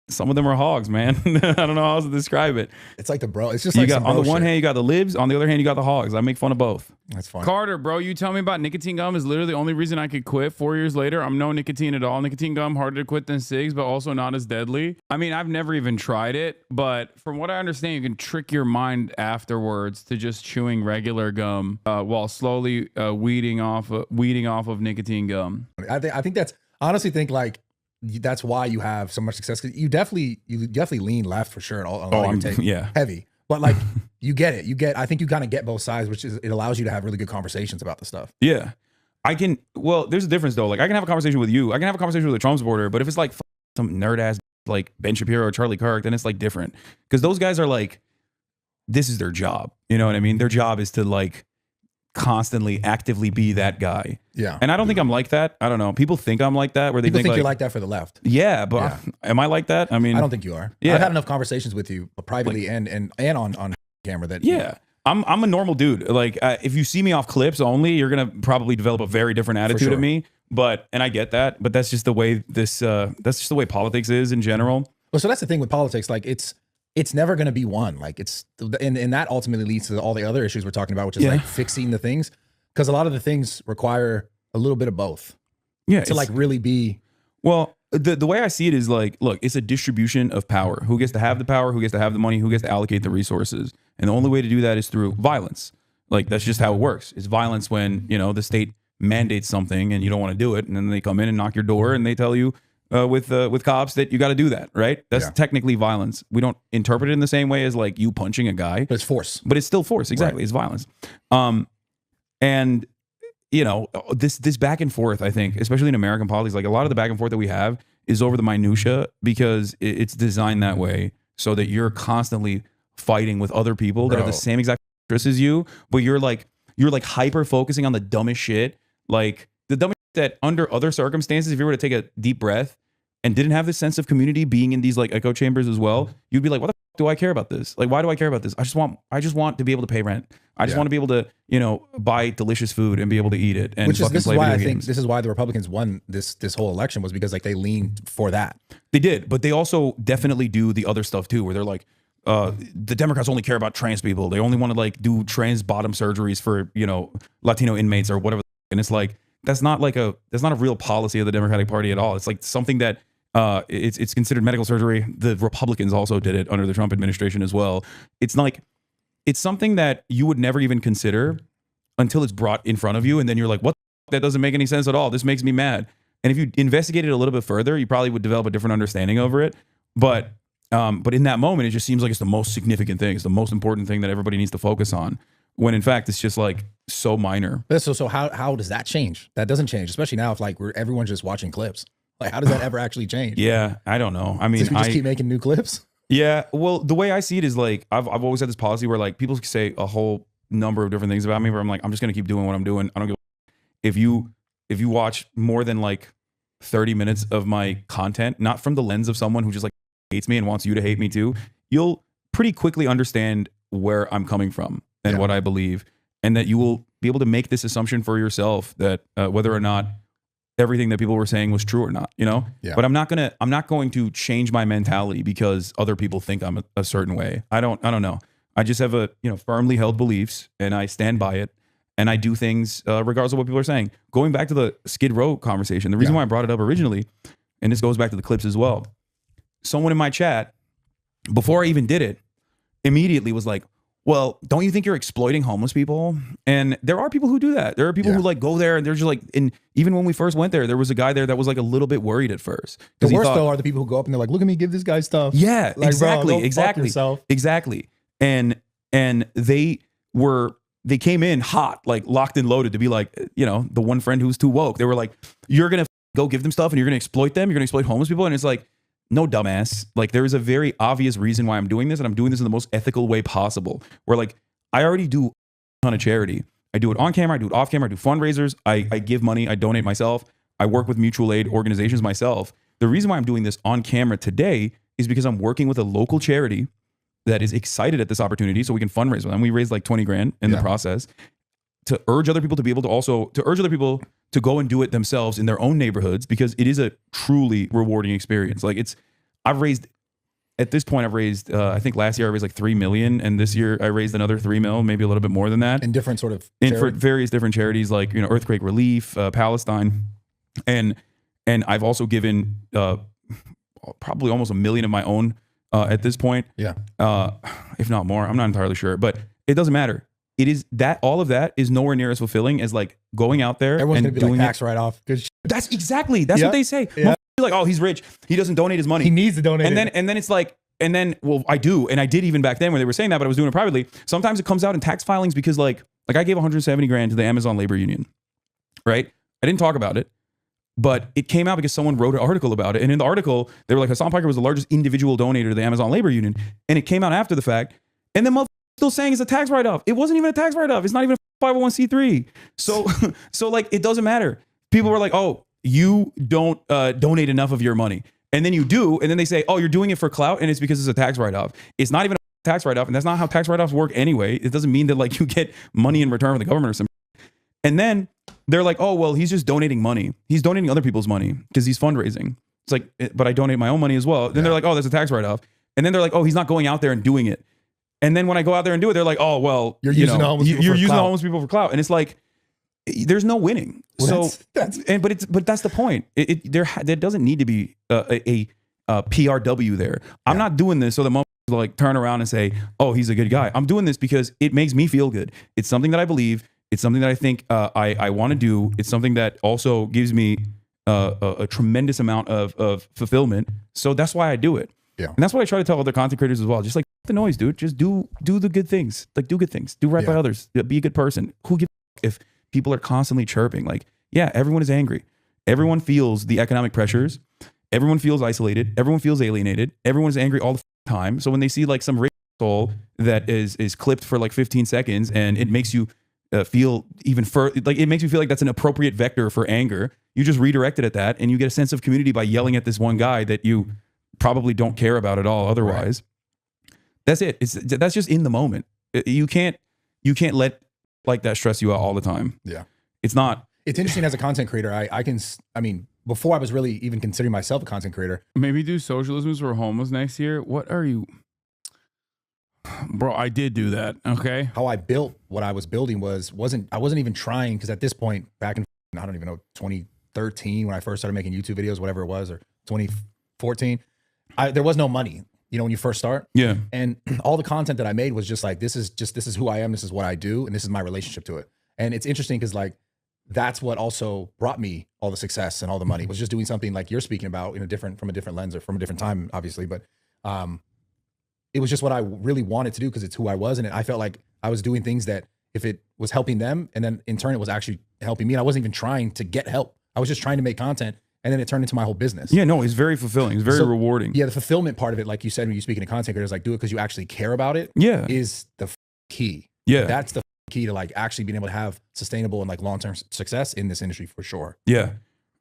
some of them are hogs, man. I don't know how else to describe it. It's like the bro. It's just You like got some on the bro one shit. hand you got the libs, on the other hand you got the hogs. I make fun of both. That's fine. Carter, bro, you tell me about nicotine gum is literally the only reason I could quit 4 years later. I'm no nicotine at all. Nicotine gum, harder to quit than cigs, but also not as deadly. I mean, I've never even tried it, but from what I understand, you can trick your mind afterwards to just chewing regular gum while slowly weeding off of nicotine gum. I think that's honestly think like that's why you have so much success. 'Cause you definitely lean left for sure. On all your take. yeah. Heavy, but like you get it. I think you kind of get both sides, which is it allows you to have really good conversations about the stuff. Yeah. There's a difference though. Like I can have a conversation with you. I can have a conversation with a Trump supporter, but if it's like some nerd ass like Ben Shapiro or Charlie Kirk, then it's like different. Because those guys are like, this is their job. You know what I mean? Their job is to like constantly actively be that guy. Yeah. And I don't think I'm like that. I don't know. People think I'm like that where they People think like, you're like that for the left. yeah, but Yeah. am I like that? I mean, I don't think you are. Yeah. I've had enough conversations with you privately and on camera that yeah. I'm a normal dude. Like if you see me off clips only, you're gonna probably develop a very different attitude sure. of me. And I get that. But that's just the way that's just the way politics is in general. Well, so that's the thing with politics. Like it's never going to be one. Like and that ultimately leads to all the other issues we're talking about, which is like fixing the things, because a lot of the things require a little bit of both. Yeah, to like really be. Well, the way I see it is like, look, it's a distribution of power. Who gets to have the power? Who gets to have the money? Who gets to allocate the resources? And the only way to do that is through violence. Like that's just how it works. It's violence when the state mandates something and you don't want to do it, and then they come in and knock your door and they tell you with cops that you got to do that, right? That's technically violence. We don't interpret it in the same way as like you punching a guy, But it's force. but it's still force. Exactly, it's violence. And this back and forth, I think, especially in American politics, like a lot of the back and forth that we have is over the minutia because it's designed that way so that you're constantly fighting with other people that are the same exact interests as you, but you're like hyper focusing on the dumbest shit, like the dumbest shit that under other circumstances, if you were to take a deep breath and didn't have this sense of community being in these like echo chambers as well, you'd be like, what the f- do I care about this? Like, why do I care about this? I just want to be able to pay rent. I just want to be able to, buy delicious food and be able to eat it. And Which is fucking this is play why I video think games. this is why the Republicans won this whole election, was because like they leaned for that. They did, but they also definitely do the other stuff too, where they're like, the Democrats only care about trans people. They only want to like do trans bottom surgeries for, Latino inmates or whatever. And it's like, that's not a real policy of the Democratic Party at all. It's like something that it's considered medical surgery. The Republicans also did it under the Trump administration as well. It's like, it's something that you would never even consider until it's brought in front of you. And then you're like, what? That doesn't make any sense at all. This makes me mad. And if you investigated a little bit further, you probably would develop a different understanding over it. But in that moment, it just seems like it's the most significant thing. It's the most important thing that everybody needs to focus on. When in fact, it's just like so minor. So how does that change? That doesn't change, especially now if like everyone's just watching clips. Like, how does that ever actually change? Yeah, I don't know. I mean, we just keep making new clips. Yeah, well, the way I see it is like I've always had this policy where like people say a whole number of different things about me, where I'm like, I'm just gonna keep doing what I'm doing. I don't give if you watch more than like 30 minutes of my content, not from the lens of someone who just like hates me and wants you to hate me too, you'll pretty quickly understand where I'm coming from and what I believe, and that you will be able to make this assumption for yourself that whether or not everything that people were saying was true or not, you know? Yeah. But I'm not going to change my mentality because other people think I'm a certain way. I don't know. I just have firmly held beliefs, and I stand by it, and I do things regardless of what people are saying. Going back to the Skid Row conversation, the reason why I brought it up originally, and this goes back to the clips as well. Someone in my chat, before I even did it, immediately was like, well, don't you think you're exploiting homeless people? And there are people who do that. There are people who like go there and they're just like, and even when we first went there was a guy there that was like a little bit worried at first. The worst though are the people who go up and they're like, look at me give this guy stuff. Yeah, like, exactly. Bro, Exactly. And they came in hot, like locked and loaded to be like, the one friend who's too woke. They were like, you're going to go give them stuff and you're going to exploit them. You're going to exploit homeless people. And it's like, no, dumbass. Like, there is a very obvious reason why I'm doing this, and I'm doing this in the most ethical way possible. Where like I already do a ton of charity. I do it on camera, I do it off camera, I do fundraisers, I give money, I donate myself, I work with mutual aid organizations myself. The reason why I'm doing this on camera today is because I'm working with a local charity that is excited at this opportunity, so we can fundraise with them. We raised like 20 grand in the process to urge other people to be able to urge other people to go and do it themselves in their own neighborhoods, because it is a truly rewarding experience. Like I've raised I think last year I raised like 3 million, and this year I raised another 3 mil, maybe a little bit more than that. In different sort of for various different charities, like, earthquake relief, Palestine. And I've also given probably almost 1 million of my own at this point. Yeah. If not more, I'm not entirely sure, but it doesn't matter. It is that all of that is nowhere near as fulfilling as like going out there Everyone's and gonna be doing like tax write-off. That's that's what they say. Yeah. Like, oh, he's rich, he doesn't donate his money, he needs to donate. and then it's like, well, I do, and I did even back then when they were saying that, but I was doing it privately. Sometimes it comes out in tax filings because like I gave 170 grand to the Amazon labor union, right? I didn't talk about it, but it came out because someone wrote an article about it, and in the article they were like, Hasan Piker was the largest individual donator to the Amazon labor union, and it came out after the fact, and then still saying it's a tax write-off. It wasn't even a tax write-off. It's not even a 501c3. So like, it doesn't matter. People were like, oh, you don't donate enough of your money. And then you do, and then they say, oh, you're doing it for clout, and it's because it's a tax write-off. It's not even a tax write-off, and that's not how tax write-offs work anyway. It doesn't mean that like you get money in return from the government or something. And then they're like, oh, well, he's just donating money. He's donating other people's money because he's fundraising. It's like, but I donate my own money as well. Then they're like, oh, that's a tax write-off. And then they're like, oh, he's not going out there and doing it. And then when I go out there and do it, they're like, oh, well, you're using the homeless people for clout. And it's like, there's no winning. Well, but that's the point. There doesn't need to be a PRW there. I'm not doing this so that mom like turn around and say, oh, he's a good guy. I'm doing this because it makes me feel good. It's something that I believe. It's something that I think I want to do. It's something that also gives me a tremendous amount of fulfillment. So that's why I do it. Yeah. And that's what I try to tell other content creators as well. Just like the noise, dude. Just do the good things. Like, do good things. Do right by others. Be a good person. Who gives a if people are constantly chirping? Like, yeah, everyone is angry. Everyone feels the economic pressures. Everyone feels isolated. Everyone feels alienated. Everyone is angry all the time. So when they see like some rich soul that is clipped for like 15 seconds and it makes you feel even further, like it makes you feel like that's an appropriate vector for anger, you just redirect it at that, and you get a sense of community by yelling at this one guy that you probably don't care about at all otherwise. Right. That's it. That's just in the moment. You can't let like that stress you out all the time. Yeah. It's not. It's interesting as a content creator. I mean, before I was really even considering myself a content creator. Maybe do socialisms for homeless next year. What are you? Bro, I did do that. Okay. How I built what I was building I wasn't even trying, because at this point back in, I don't even know, 2013 when I first started making YouTube videos, whatever it was, or 2014, there was no money, when you first start. Yeah. And all the content that I made was just like, this is who I am. This is what I do. And this is my relationship to it. And it's interesting because like, that's what also brought me all the success and all the money. Was just doing something like you're speaking about from a different lens or from a different time, obviously. But it was just what I really wanted to do because it's who I was. And I felt like I was doing things that if it was helping them, and then in turn it was actually helping me. And I wasn't even trying to get help. I was just trying to make content, and then it turned into my whole business. Yeah, no, it's very fulfilling. It's very rewarding. Yeah, the fulfillment part of it, like you said when you speaking to content creators, like do it because you actually care about it. Yeah, is the key. Yeah, that's the key to like actually being able to have sustainable and like long-term success in this industry for sure. Yeah,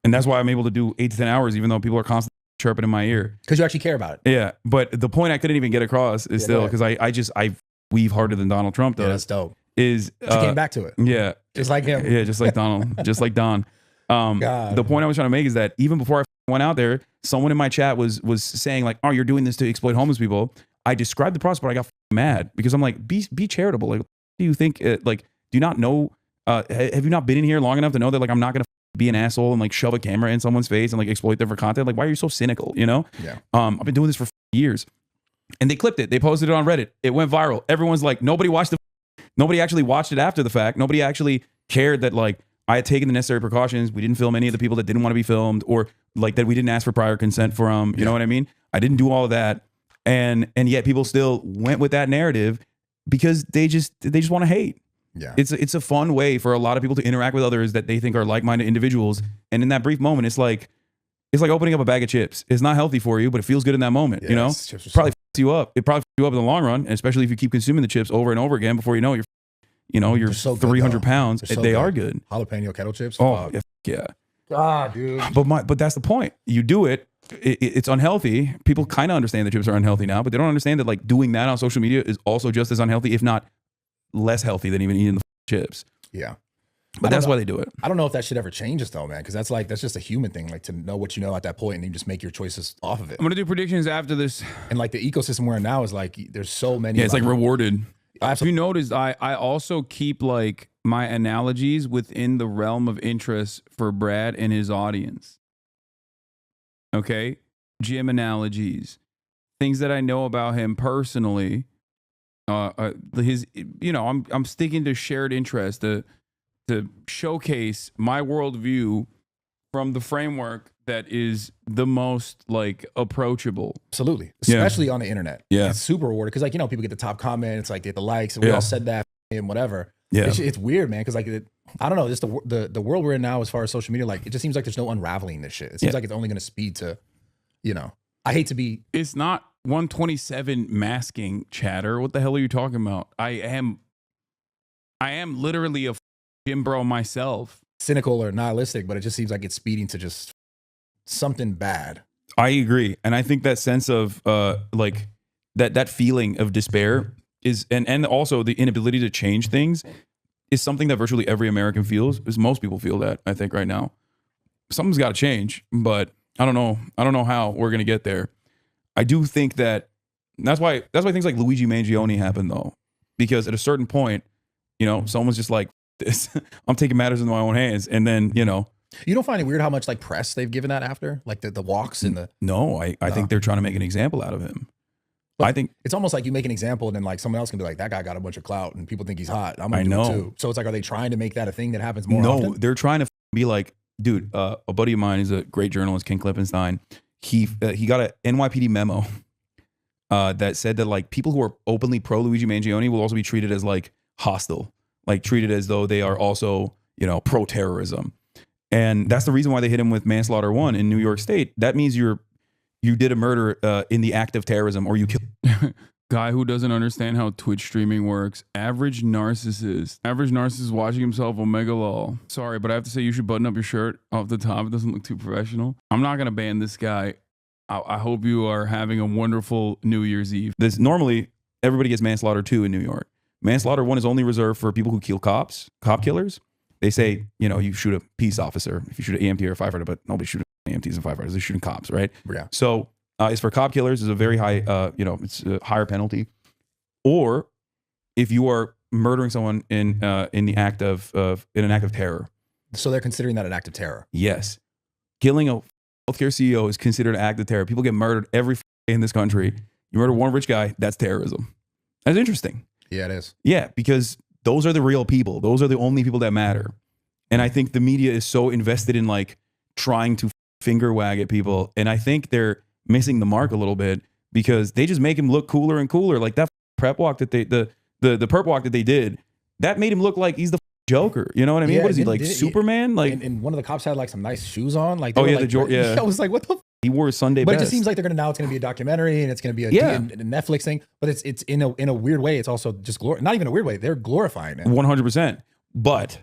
and that's why I'm able to do 8 to 10 hours, even though people are constantly chirping in my ear because you actually care about it. Yeah, but the point I couldn't even get across is still because I weave harder than Donald Trump does. Yeah, that's dope. Is you came back to it? Yeah, just like him. Yeah, just like Donald, just like Don. The point I was trying to make is that even before I went out there, someone in my chat was saying like, "Oh, you're doing this to exploit homeless people." I described the process, but I got mad because I'm like, "Be charitable." Like, do you think like, do you not know? Have you not been in here long enough to know that like I'm not gonna be an asshole and like shove a camera in someone's face and like exploit them for content? Like, why are you so cynical? You know? Yeah. I've been doing this for years, and they clipped it. They posted it on Reddit. It went viral. Everyone's like, nobody actually watched it after the fact. Nobody actually cared that like I had taken the necessary precautions. We didn't film any of the people that didn't want to be filmed, or like that we didn't ask for prior consent from. You know what I mean? I didn't do all of that, and yet people still went with that narrative because they just want to hate. Yeah, it's a fun way for a lot of people to interact with others that they think are like-minded individuals, and in that brief moment, it's like opening up a bag of chips. It's not healthy for you, but it feels good in that moment. You know, probably f***s you up. It probably f***s you up in the long run, especially if you keep consuming the chips over and over again before you know you're so 300 pounds. They are good. Jalapeno kettle chips. Oh yeah. God, dude. But that's the point. You do it. It's unhealthy. People kind of understand that chips are unhealthy now, but they don't understand that like doing that on social media is also just as unhealthy, if not less healthy than even eating the chips. Yeah. But that's why they do it. I don't know if that shit ever changes though, man, because that's just a human thing, like to know what you know at that point and you just make your choices off of it. I'm gonna do predictions after this. And like the ecosystem we're in now is like there's so many. Yeah, it's like rewarded. If you noticed, I also keep like my analogies within the realm of interest for Brad and his audience. Okay, gym analogies, things that I know about him personally. I'm sticking to shared interest to showcase my worldview from the framework that is the most like approachable. Absolutely. Especially on the internet. Yeah. It's super rewarding. Cause like, people get the top comment. It's like they get the likes and we all said that and whatever. Yeah. It's weird, man. Cause like, I don't know, just the world we're in now, as far as social media, like it just seems like there's no unraveling this shit. It seems like it's only going to speed to, I hate to be. It's not 127 masking chatter. What the hell are you talking about? I am literally a gym bro myself. Cynical or nihilistic, but it just seems like it's speeding to just something bad. I agree. And I think that sense of like that feeling of despair is and also the inability to change things is something that virtually every American feels, because most people feel that, I think, right now. Something's got to change, but I don't know how we're going to get there. I do think that's why things like Luigi Mangione happen though, because at a certain point, someone's just like, this, I'm taking matters into my own hands, and then you don't find it weird how much like press they've given that after, like the walks and the. No, I think they're trying to make an example out of him. But I think it's almost like you make an example and then like someone else can be like, that guy got a bunch of clout and people think he's hot. I'm gonna do it too. So it's like, are they trying to make that a thing that happens more often? No, they're trying to be like, dude, a buddy of mine is a great journalist, Ken Klippenstein. He got a NYPD memo that said that like people who are openly pro Luigi Mangione will also be treated as like hostile, like treated as though they are also, pro terrorism. And that's the reason why they hit him with manslaughter 1 in New York State. That means you did a murder in the act of terrorism, or you killed. Guy who doesn't understand how Twitch streaming works. Average narcissist watching himself Omega lol. Sorry, but I have to say you should button up your shirt off the top. It doesn't look too professional. I'm not going to ban this guy. I hope you are having a wonderful New Year's Eve. Normally, everybody gets manslaughter 2 in New York. Manslaughter 1 is only reserved for people who kill cop killers. They say, you shoot a peace officer if you shoot an EMT or a firefighter, but nobody shoots EMTs and firefighters. They're shooting cops, right? Yeah. So it's for cop killers. It's a very high, it's a higher penalty. Or if you are murdering someone in an act of terror. So they're considering that an act of terror. Yes. Killing a healthcare CEO is considered an act of terror. People get murdered every day in this country. You murder one rich guy, that's terrorism. That's interesting. Yeah, it is. Yeah, because those are the real people. Those are the only people that matter. And I think the media is so invested in like trying to finger wag at people. And I think they're missing the mark a little bit because they just make him look cooler and cooler. Like that prep walk that the perp walk that they did, that made him look like he's the Joker. You know what I mean? Yeah, what is he, like Superman? Like, and one of the cops had like some nice shoes on. Like, yeah. I was like, what the? He wore his Sunday But best. it just seems like it's going to be a documentary and it's going to be a Netflix thing. But it's in a weird way. It's also just not even a weird way. They're glorifying it. 100%. But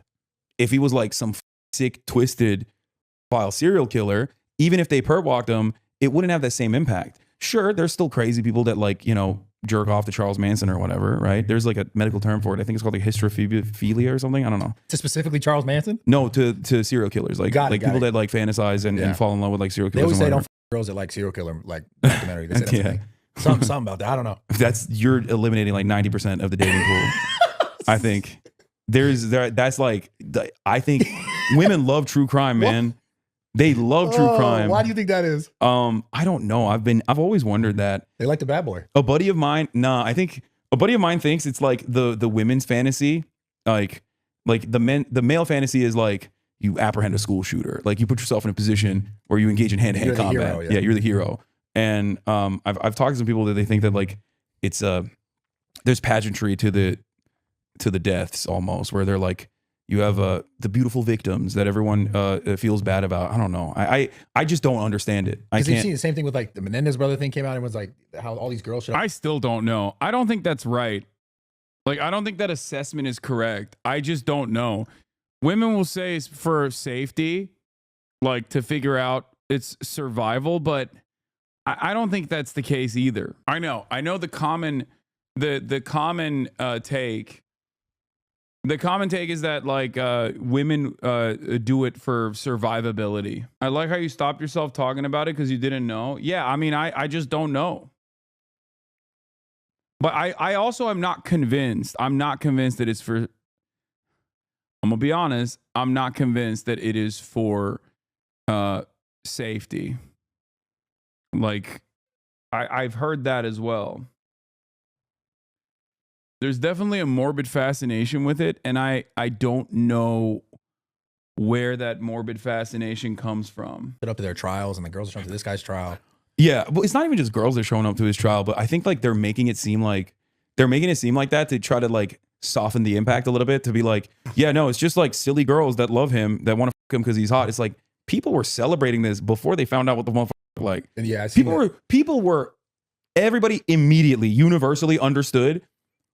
if he was like some sick, twisted file serial killer, even if they perp walked him, it wouldn't have that same impact. Sure, there's still crazy people that like, you know, jerk off to Charles Manson or whatever, right? There's like a medical term for it. I think it's called like hysterophilia or something. I don't know. To specifically Charles Manson? No, to serial killers. Like people that like fantasize and fall in love with like serial killers. They always say don't f girls that like serial killer like documentary. They say that's something about that. I don't know. You're eliminating like 90% of the dating pool. I think that's like I think women love true crime, man. They love true crime. Why do you think that is? I don't know. I've always wondered that. They like the bad boy. A buddy of mine, I think a buddy of mine thinks it's like the women's fantasy. Like the male fantasy is like you apprehend a school shooter. Like you put yourself in a position where you engage in hand-to-hand combat. Hero, yeah, you're the hero. And I've talked to some people that they think that like it's there's pageantry to the deaths almost, where they're like, you have the beautiful victims that everyone feels bad about. I don't know. I just don't understand it. I can't. You've seen the same thing with like the Menendez brother thing came out and was like how all these girls should. I still don't know. I don't think that's right. Like, I don't think that assessment is correct. I just don't know. Women will say it's for safety, like to figure out it's survival, but I don't think that's the case either. I know the common take. The common take is that like women do it for survivability. I like how you stopped yourself talking about it because you didn't know. Yeah, I mean, I just don't know. But I also am not convinced. I'm not convinced that it's for, I'm going to be honest, I'm not convinced that it is for safety. Like, I've heard that as well. There's definitely a morbid fascination with it, and I don't know where that morbid fascination comes from. Put up to their trials, and the girls are showing up to this guy's trial. Yeah, but it's not even just girls that are showing up to his trial, but I think like they're making it seem like that to try to like soften the impact a little bit, to be like, yeah, no, it's just like silly girls that love him, that want to fuck him because he's hot. It's like people were celebrating this before they found out what the motherfucker looked like. And yeah, everybody immediately universally understood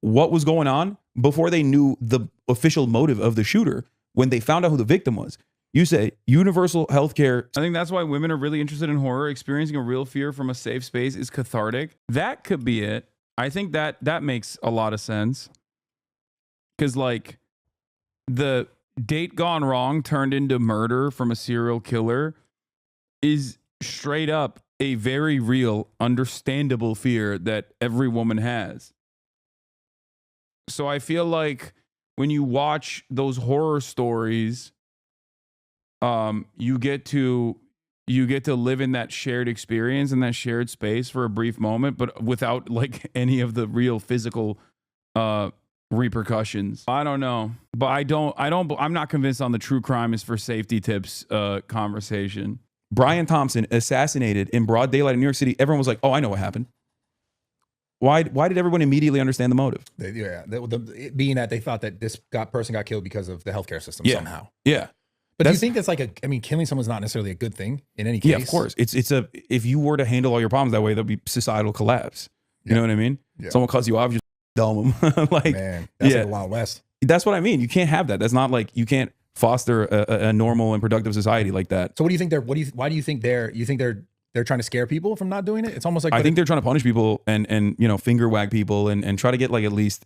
what was going on before they knew the official motive of the shooter. When they found out who the victim was, you say universal healthcare. I think that's why women are really interested in horror. Experiencing a real fear from a safe space is cathartic. That could be it. I think that makes a lot of sense. Because like the date gone wrong turned into murder from a serial killer is straight up a very real, understandable fear that every woman has. So I feel like when you watch those horror stories, you get to live in that shared experience and that shared space for a brief moment, but without like any of the real physical repercussions. I don't know, but I'm not convinced on the true crime is for safety tips conversation. Brian Thompson assassinated in broad daylight in New York City. Everyone was like, "Oh, I know what happened." Why did everyone immediately understand the motive? Being that they thought that this person got killed because of the healthcare system somehow. Yeah. But do you think that's like killing someone's not necessarily a good thing in any case? Yeah, of course. If you were to handle all your problems that way, there'll be societal collapse. You know what I mean? Yeah. Someone cuts you off, you just dumb them. Like, man, that's like the Wild West. That's what I mean. You can't have that. That's not like, you can't foster a normal and productive society like that. So what do you think why do you think they're trying to scare people from not doing it? It's almost like I think they're trying to punish people and finger wag people and try to get like at least,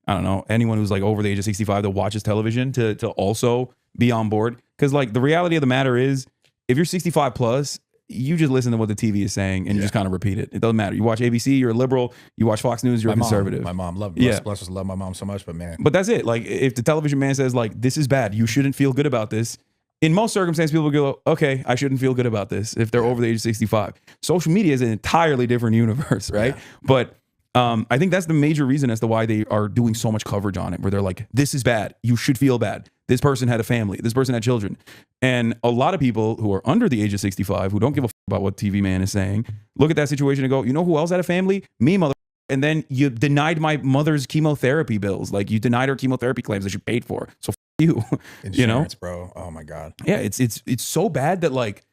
I don't know, anyone who's like over the age of 65 that watches television to also be on board. Because like the reality of the matter is, if you're 65 plus, you just listen to what the TV is saying and you just kind of repeat it. It doesn't matter. You watch ABC, you're a liberal. You watch Fox News, you're a conservative. My mom loved bless love my mom so much, but man. But that's it. Like if the television man says like, this is bad, you shouldn't feel good about this. In most circumstances, people go, okay, I shouldn't feel good about this if they're over the age of 65. Social media is an entirely different universe, right? Yeah. But I think that's the major reason as to why they are doing so much coverage on it, where they're like, this is bad. You should feel bad. This person had a family. This person had children. And a lot of people who are under the age of 65, who don't give a about what TV man is saying, look at that situation and go, you know who else had a family? Me, mother. And then you denied my mother's chemotherapy bills. Like you denied her chemotherapy claims that she paid for. So you, Insurance, you know, bro. Oh my God. Yeah, it's so bad that like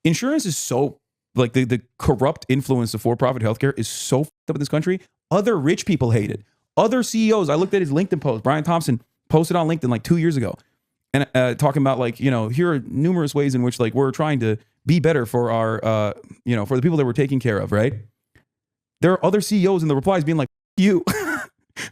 insurance is so like the corrupt influence of for-profit healthcare is so fucked up in this country. Other rich people hate it. Other CEOs. I looked at his LinkedIn post. Brian Thompson posted on LinkedIn like 2 years ago, and talking about like, you know, here are numerous ways in which like we're trying to be better for our you know, for the people that we're taking care of, right? There are other CEOs in the replies being like, you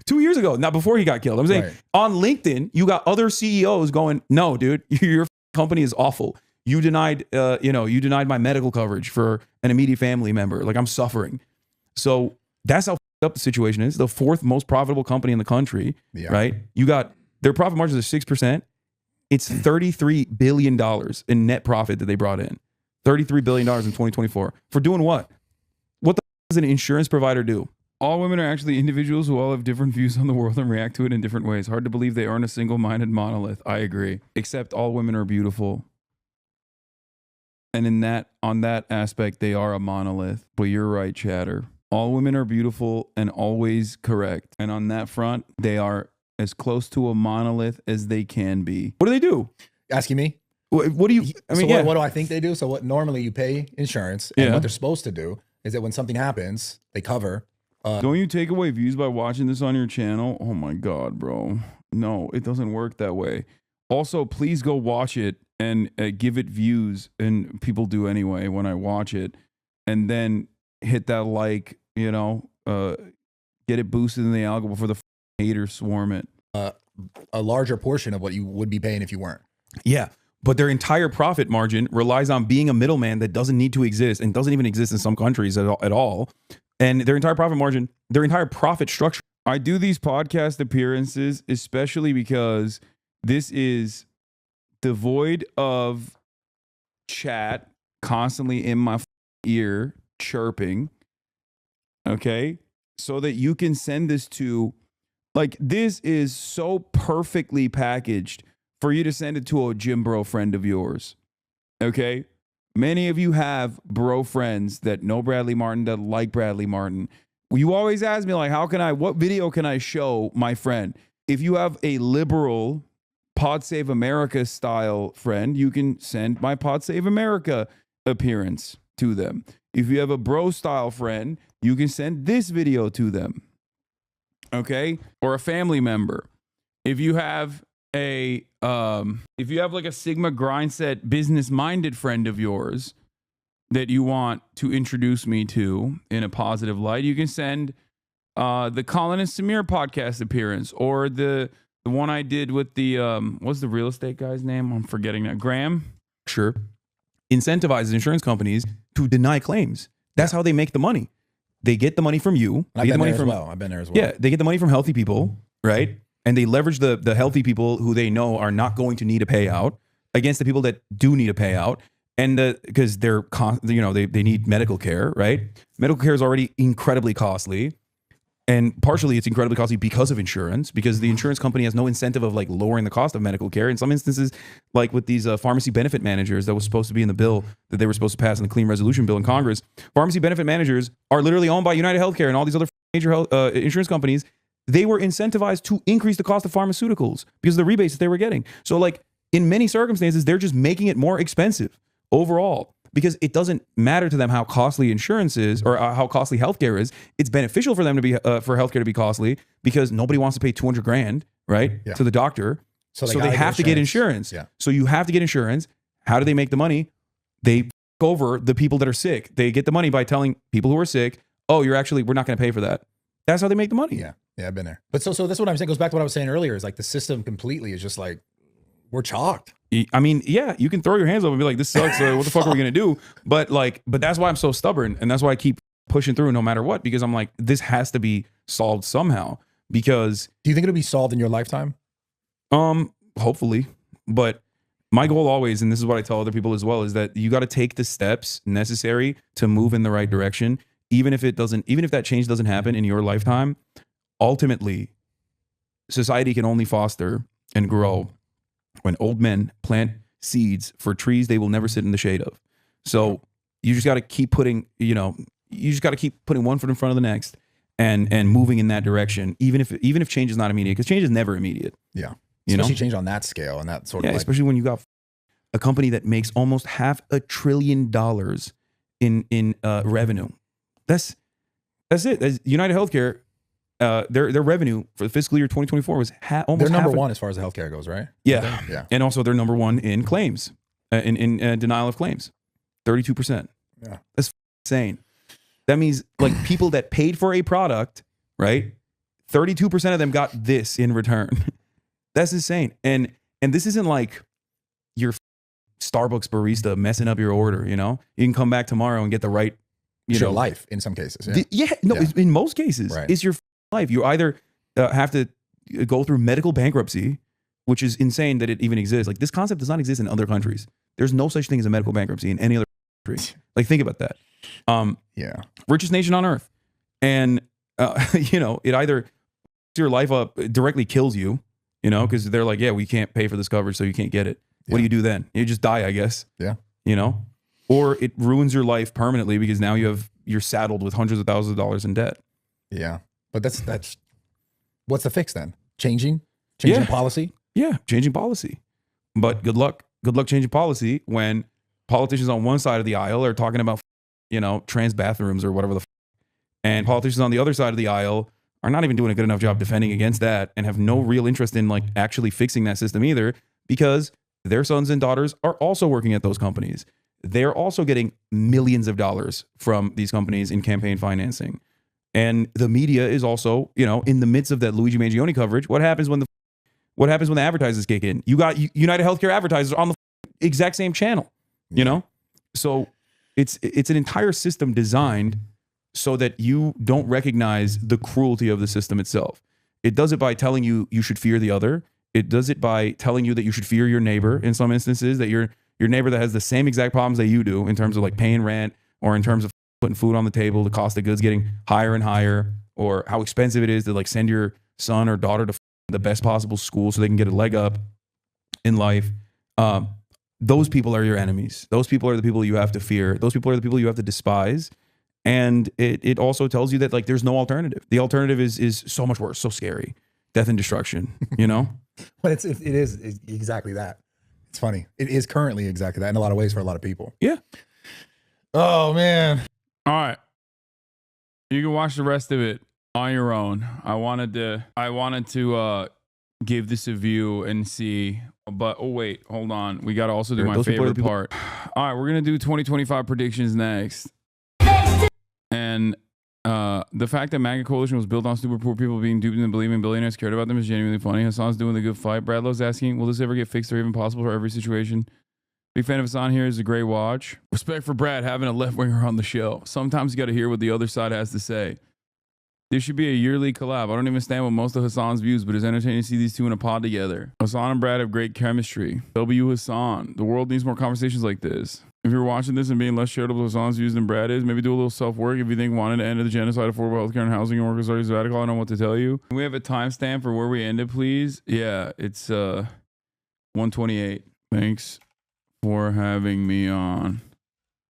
2 years ago, not before he got killed. I'm saying Right. on LinkedIn, you got other CEOs going, no, dude, your company is awful. You denied, you denied my medical coverage for an immediate family member. Like I'm suffering. So that's how up the situation is. The fourth most profitable company in the country, right? You got their profit margins are 6%. It's $33 billion in net profit that they brought in. $33 billion in 2024 for doing what? What the does an insurance provider do? All women are actually individuals who all have different views on the world and react to it in different ways. Hard to believe they aren't a single-minded monolith. I agree. Except all women are beautiful. And on that aspect, they are a monolith. But you're right, Chatter. All women are beautiful and always correct. And on that front, they are as close to a monolith as they can be. What do they do? Asking me? What do you, I mean, so what do I think they do? So what normally you pay insurance, and what they're supposed to do is that when something happens, they cover. Don't you take away views by watching this on your channel? Oh my God, bro. No, it doesn't work that way. Also, please go watch it and give it views. And people do anyway when I watch it. And then hit that like, you know, get it boosted in the algorithm before the haters swarm it. A larger portion of what you would be paying if you weren't. Yeah. But their entire profit margin relies on being a middleman that doesn't need to exist and doesn't even exist in some countries at all. And their entire profit margin, their entire profit structure. I do these podcast appearances especially because this is devoid of chat constantly in my ear chirping. Okay? So that you can send this to, like, this is so perfectly packaged for you to send it to a gym bro friend of yours. Okay? Many of you have bro friends that know Bradley Martyn, that like Bradley Martyn. You always ask me, like, what video can I show my friend? If you have a liberal Pod Save America style friend, you can send my Pod Save America appearance to them. If you have a bro style friend, you can send this video to them. Okay? Or a family member. If you have like a Sigma Grindset business minded friend of yours that you want to introduce me to in a positive light, you can send the Colin and Samir podcast appearance, or the one I did with the what's the real estate guy's name? I'm forgetting that. Graham. Sure. Incentivizes insurance companies to deny claims. That's how they make the money. They get the money from you. I've been there as well. I've been there as well. Yeah, they get the money from healthy people, right? And they leverage the healthy people who they know are not going to need a payout against the people that do need a payout. And because they need medical care, right? Medical care is already incredibly costly. And partially it's incredibly costly because of insurance, because the insurance company has no incentive of like lowering the cost of medical care. In some instances, like with these pharmacy benefit managers that was supposed to be in the bill that they were supposed to pass in the Clean Resolution Bill in Congress, pharmacy benefit managers are literally owned by United Healthcare and all these other major insurance companies. They were incentivized to increase the cost of pharmaceuticals because of the rebates that they were getting. So like in many circumstances, they're just making it more expensive overall, because it doesn't matter to them how costly insurance is or how costly healthcare is. It's beneficial for them to be for healthcare to be costly because nobody wants to pay $200,000, right, to the doctor. So they have to get insurance. Yeah. So you have to get insurance. How do they make the money? They f over the people that are sick. They get the money by telling people who are sick, "Oh, we're not going to pay for that." That's how they make the money. Yeah, I've been there. But so that's what I'm saying. Goes back to what I was saying earlier. Is like the system completely is just like we're chalked. I mean, yeah, you can throw your hands up and be like, "This sucks. What the fuck are we gonna do?" But that's why I'm so stubborn, and that's why I keep pushing through no matter what, because I'm like, this has to be solved somehow. Because do you think it'll be solved in your lifetime? Hopefully, but my goal always, and this is what I tell other people as well, is that you got to take the steps necessary to move in the right direction, even if that change doesn't happen in your lifetime. Ultimately, society can only foster and grow when old men plant seeds for trees they will never sit in the shade of. So you just got to keep putting, you just got to keep putting one foot in front of the next and moving in that direction, even if change is not immediate, because change is never immediate. Yeah. You Change on that scale and that sort of especially when you got a company that makes almost $500 billion in revenue. That's it. That's United Healthcare, their revenue for the fiscal year 2024 was almost they're number one as far as the healthcare goes, right? Yeah. Yeah. And also they're number one in claims, in denial of claims, 32%. Yeah. That's insane. That means like people that paid for a product, right? 32% of them got this in return. That's insane. And this isn't like your Starbucks barista messing up your order, you can come back tomorrow and get the right, your life in some cases. In most cases, Right. it's your life. You either have to go through medical bankruptcy, which is insane that it even exists. Like this concept does not exist in other countries. There's no such thing as a medical bankruptcy in any other country. Like think about that. Richest nation on earth. And, it either your life up, directly kills you, because they're like, yeah, we can't pay for this coverage, so you can't get it. What do you do then? You just die, I guess. Yeah. Or it ruins your life permanently because now you're saddled with hundreds of thousands of dollars in debt. Yeah. But that's what's the fix then? Changing policy? Yeah, changing policy. But good luck changing policy when politicians on one side of the aisle are talking about, trans bathrooms or whatever and politicians on the other side of the aisle are not even doing a good enough job defending against that and have no real interest in like actually fixing that system either, because their sons and daughters are also working at those companies. They're also getting millions of dollars from these companies in campaign financing. And the media is also, in the midst of that Luigi Mangione coverage. What happens when the advertisers kick in? You got United Healthcare advertisers on the exact same channel, So it's an entire system designed so that you don't recognize the cruelty of the system itself. It does it by telling you should fear the other. It does it by telling you that you should fear your neighbor in some instances, that your neighbor that has the same exact problems that you do in terms of like paying rent or in terms of putting food on the table, the cost of goods getting higher and higher, or how expensive it is to like send your son or daughter to the best possible school so they can get a leg up in life. Those people are your enemies. Those people are the people you have to fear. Those people are the people you have to despise. And it also tells you that like there's no alternative. The alternative is so much worse, so scary. Death and destruction, But it is exactly that. It's funny. It is currently exactly that in a lot of ways for a lot of people. Yeah. Oh man. All right. You can watch the rest of it on your own. I wanted to give this a view and see, but oh wait, hold on. We got to also do my favorite part. All right, we're going to do 2025 predictions next. And the fact that MAGA coalition was built on super poor people being duped and believing billionaires cared about them is genuinely funny. Hasan's doing the good fight. Bradlow's asking, will this ever get fixed or even possible for every situation? Big fan of Hasan here. Is a great watch. Respect for Brad having a left-winger on the show. Sometimes you got to hear what the other side has to say. This should be a yearly collab. I don't even stand with most of Hasan's views, but it's entertaining to see these two in a pod together. Hasan and Brad have great chemistry. W Hasan. The world needs more conversations like this. If you're watching this and being less charitable with Hasan's views than Brad is, maybe do a little self-work. If you think wanting to end the genocide, affordable healthcare and housing and workers is radical, I don't know what to tell you. Can we have a timestamp for where we ended, please? Yeah, it's 128. Thanks for having me on.